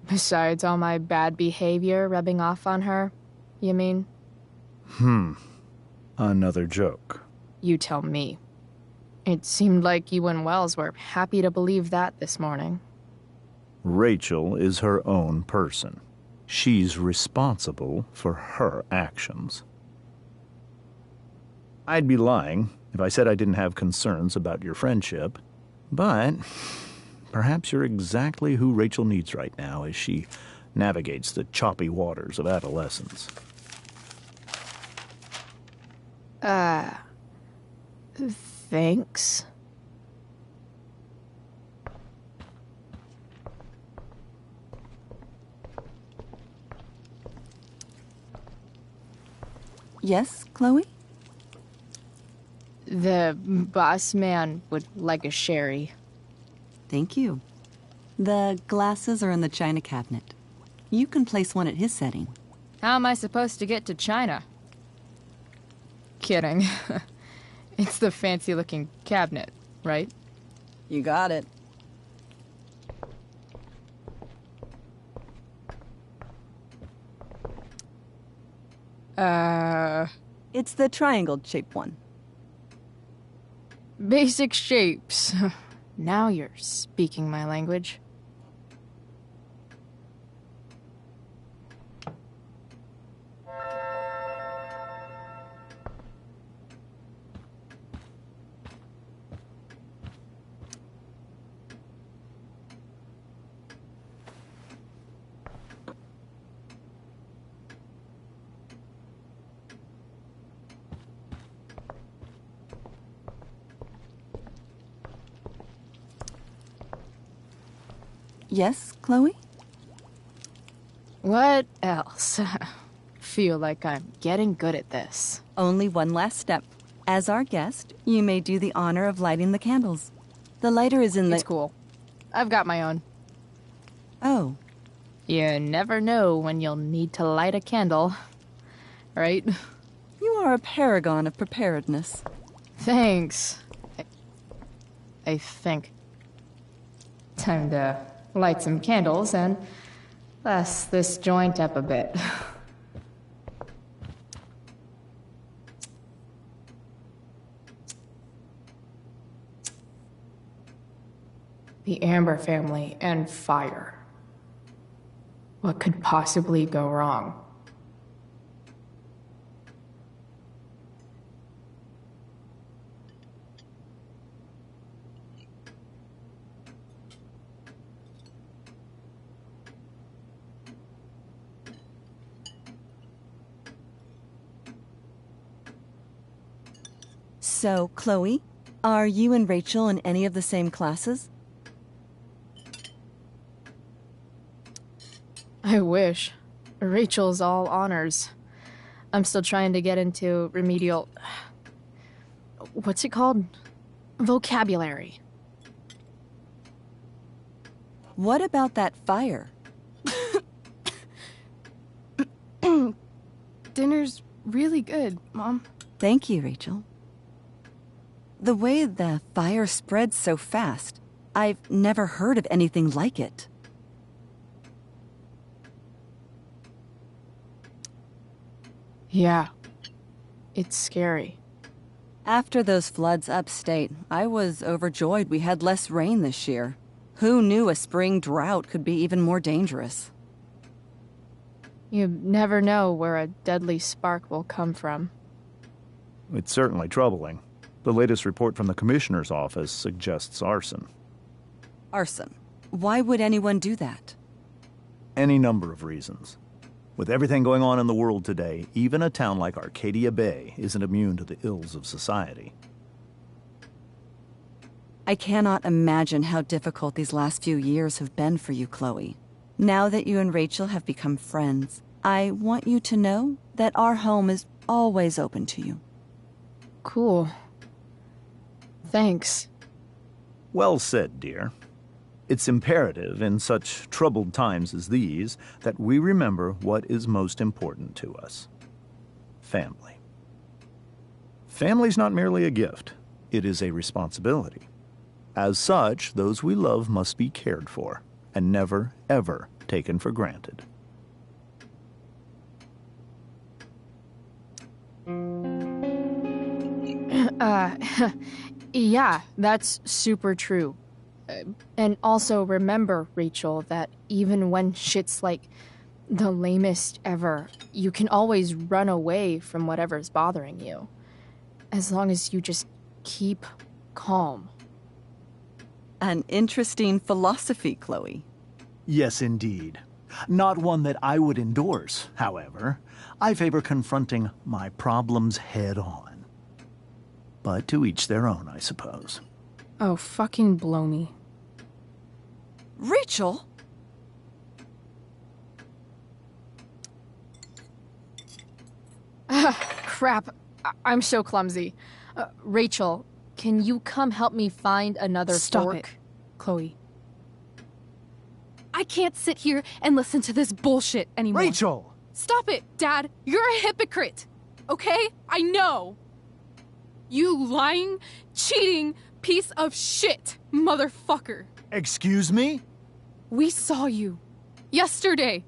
Besides all my bad behavior rubbing off on her, you mean? Another joke. You tell me. It seemed like you and Wells were happy to believe that this morning. Rachel is her own person. She's responsible for her actions. I'd be lying if I said I didn't have concerns about your friendship, but perhaps you're exactly who Rachel needs right now as she navigates the choppy waters of adolescence. Thanks. Yes, Chloe? The boss man would like a sherry. Thank you. The glasses are in the china cabinet. You can place one at his setting. How am I supposed to get to China? Kidding. It's the fancy-looking cabinet, right? You got it. It's the triangle-shaped one. Basic shapes. Now you're speaking my language. Yes, Chloe? What else? Feel like I'm getting good at this. Only one last step. As our guest, you may do the honor of lighting the candles. The lighter is in the... It's cool. I've got my own. Oh. You never know when you'll need to light a candle, right? You are a paragon of preparedness. Thanks. I think. Time to light some candles and bless this joint up a bit. The Amber family and fire. What could possibly go wrong? So, Chloe, are you and Rachel in any of the same classes? I wish. Rachel's all honors. I'm still trying to get into remedial... What's it called? Vocabulary. What about that fire? Dinner's really good, Mom. Thank you, Rachel. The way the fire spreads so fast, I've never heard of anything like it. Yeah. It's scary. After those floods upstate, I was overjoyed we had less rain this year. Who knew a spring drought could be even more dangerous? You never know where a deadly spark will come from. It's certainly troubling. The latest report from the Commissioner's office suggests arson. Arson? Why would anyone do that? Any number of reasons. With everything going on in the world today, even a town like Arcadia Bay isn't immune to the ills of society. I cannot imagine how difficult these last few years have been for you, Chloe. Now that you and Rachel have become friends, I want you to know that our home is always open to you. Cool. Thanks. Well said, dear. It's imperative in such troubled times as these that we remember what is most important to us. Family. Family's not merely a gift, it is a responsibility. As such, those we love must be cared for and never, ever taken for granted. Yeah, that's super true. And also remember, Rachel, that even when shit's like the lamest ever, you can always run away from whatever's bothering you. As long as you just keep calm. An interesting philosophy, Chloe. Yes, indeed. Not one that I would endorse, however. I favor confronting my problems head on. But to each their own, I suppose. Oh, fucking blow me. Rachel? Crap. I'm so clumsy. Rachel, can you come help me find another Stop fork? it, Chloe. I can't sit here and listen to this bullshit anymore. Rachel! Stop it, Dad. You're a hypocrite. Okay? I know. You lying, cheating piece of shit, motherfucker. Excuse me? We saw you yesterday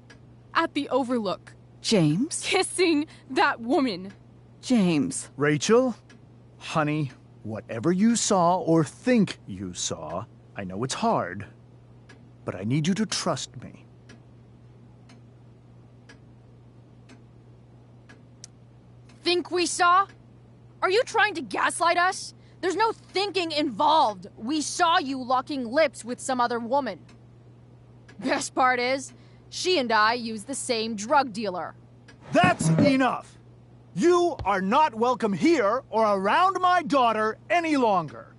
at the Overlook. James? Kissing that woman. James. Rachel? Honey, whatever you saw or think you saw, I know it's hard, but I need you to trust me. Think we saw? Are you trying to gaslight us? There's no thinking involved. We saw you locking lips with some other woman. Best part is, she and I use the same drug dealer. That's enough! You are not welcome here or around my daughter any longer.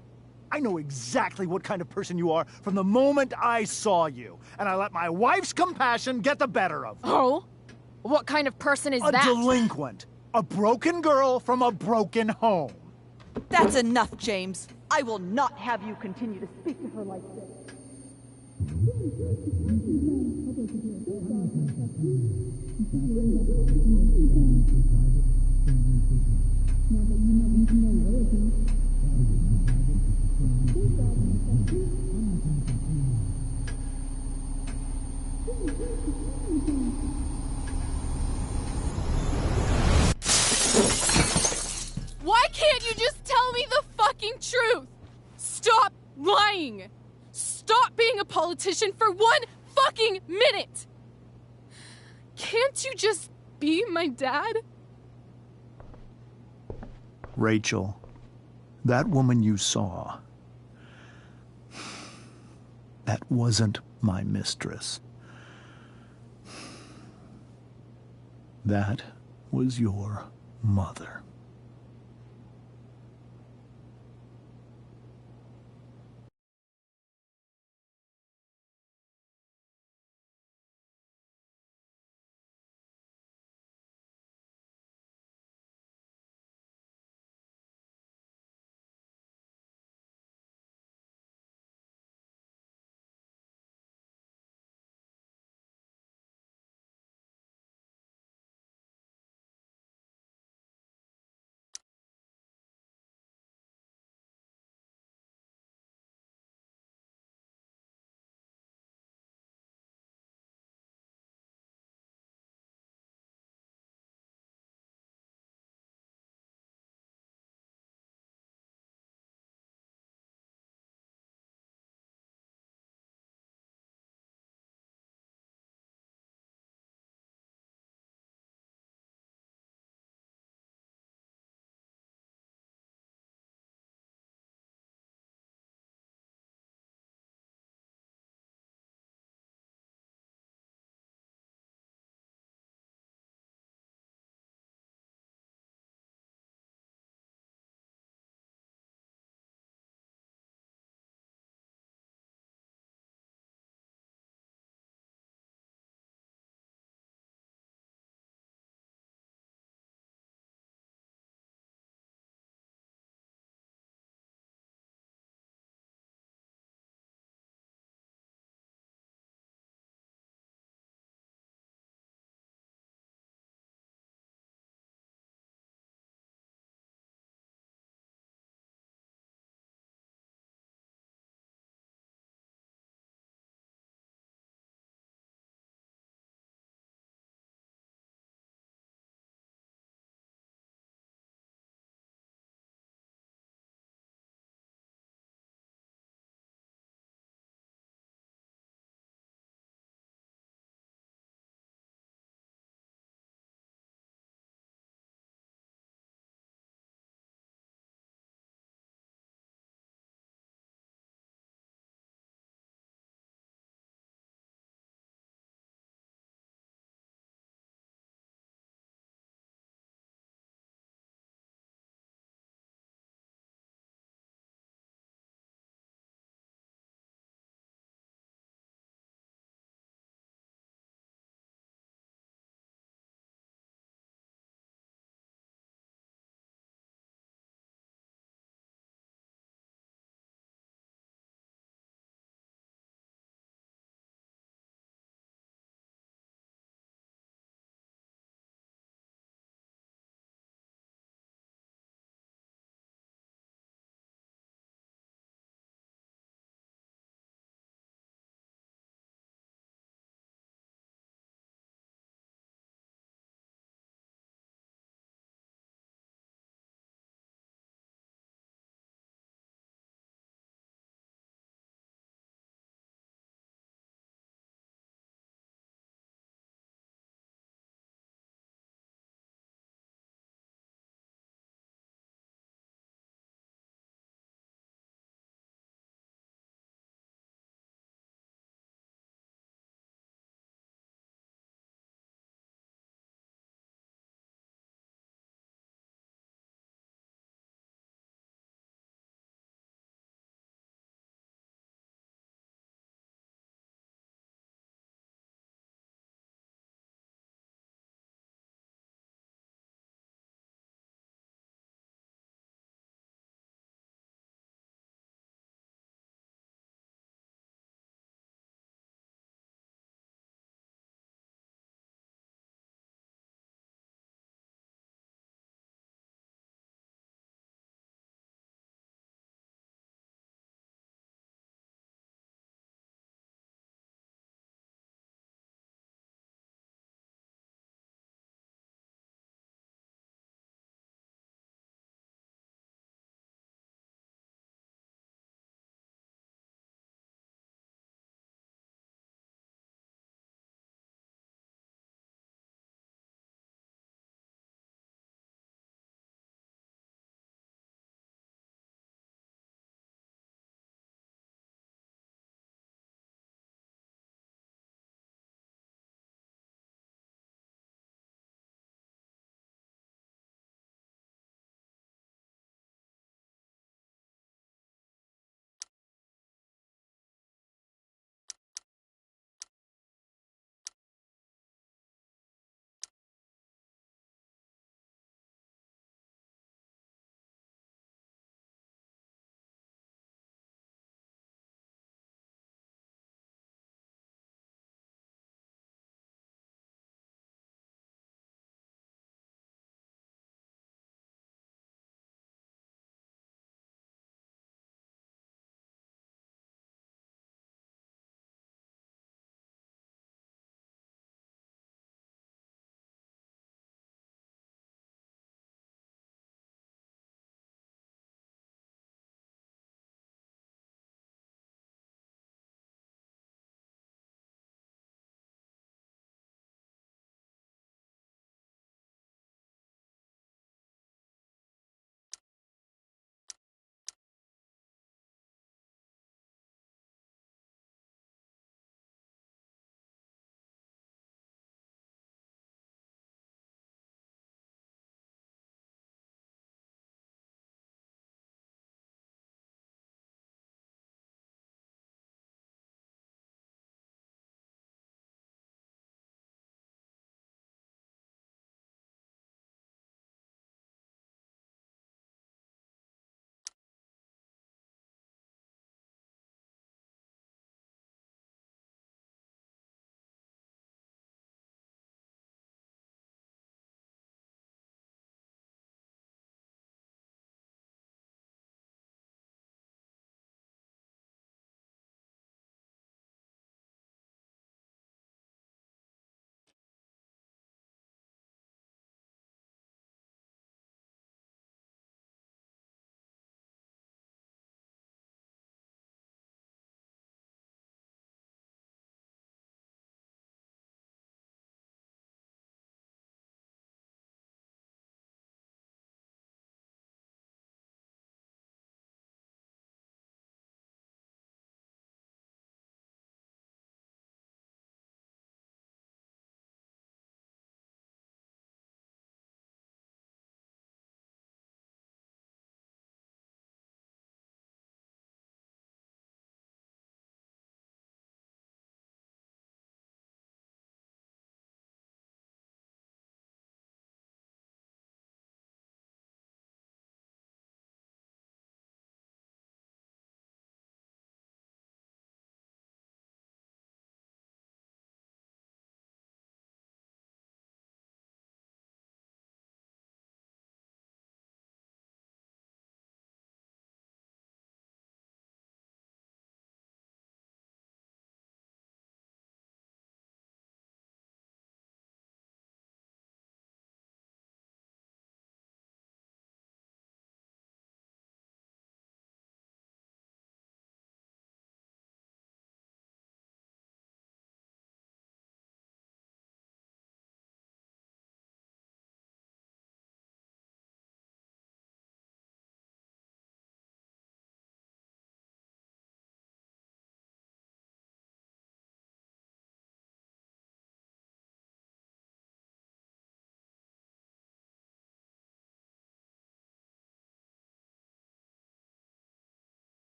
I know exactly what kind of person you are from the moment I saw you, and I let my wife's compassion get the better of me. Oh? What kind of person is that? A delinquent. A broken girl from a broken home. That's enough, James. I will not have you continue to speak to her like this. Why can't you just tell me the fucking truth? Stop lying. Stop being a politician for 1 fucking minute. Can't you just be my dad? Rachel, that woman you saw, that wasn't my mistress. That was your mother.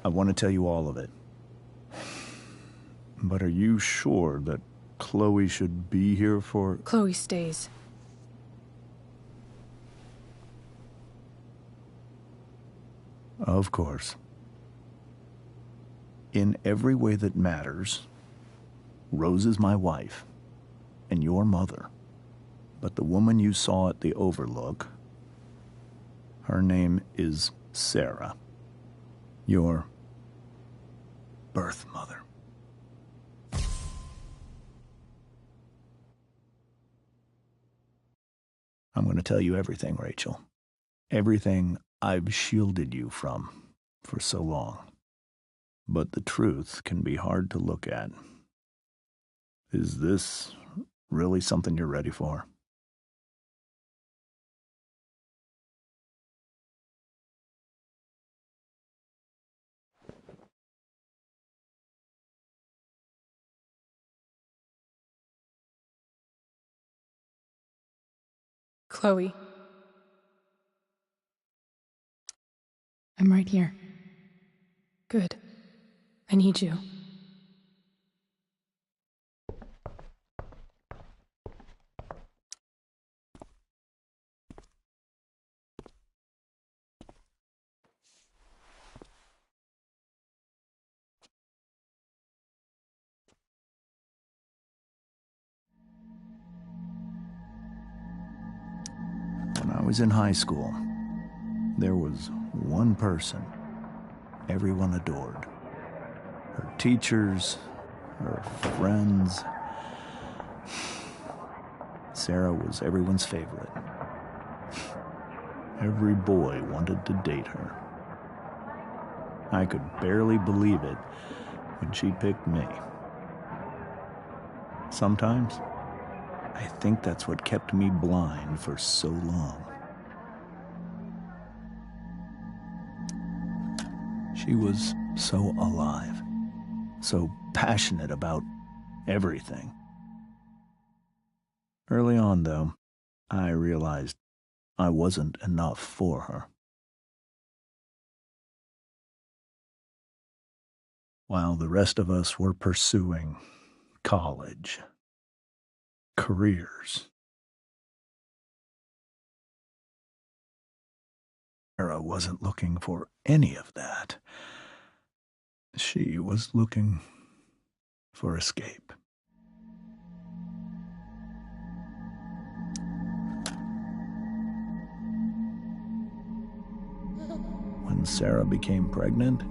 I want to tell you all of it. But are you sure that Chloe should be here for... Chloe stays. Of course. In every way that matters, Rose is my wife and your mother. But the woman you saw at the Overlook, her name is Sarah, your birth mother. I'm going to tell you everything, Rachel. Everything I've shielded you from for so long. But the truth can be hard to look at. Is this really something you're ready for? Chloe. I'm right here. Good. I need you. When I was in high school, there was one person everyone adored. Her teachers, her friends. Sarah was everyone's favorite. Every boy wanted to date her. I could barely believe it when she picked me. Sometimes, I think that's what kept me blind for so long. She was so alive, so passionate about everything. Early on, though, I realized I wasn't enough for her. While the rest of us were pursuing college, careers, Sarah wasn't looking for any of that. She was looking for escape. When Sarah became pregnant,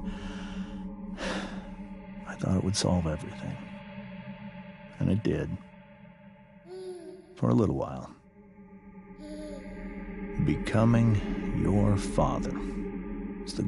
I thought it would solve everything. And it did. For a little while. Becoming your father is the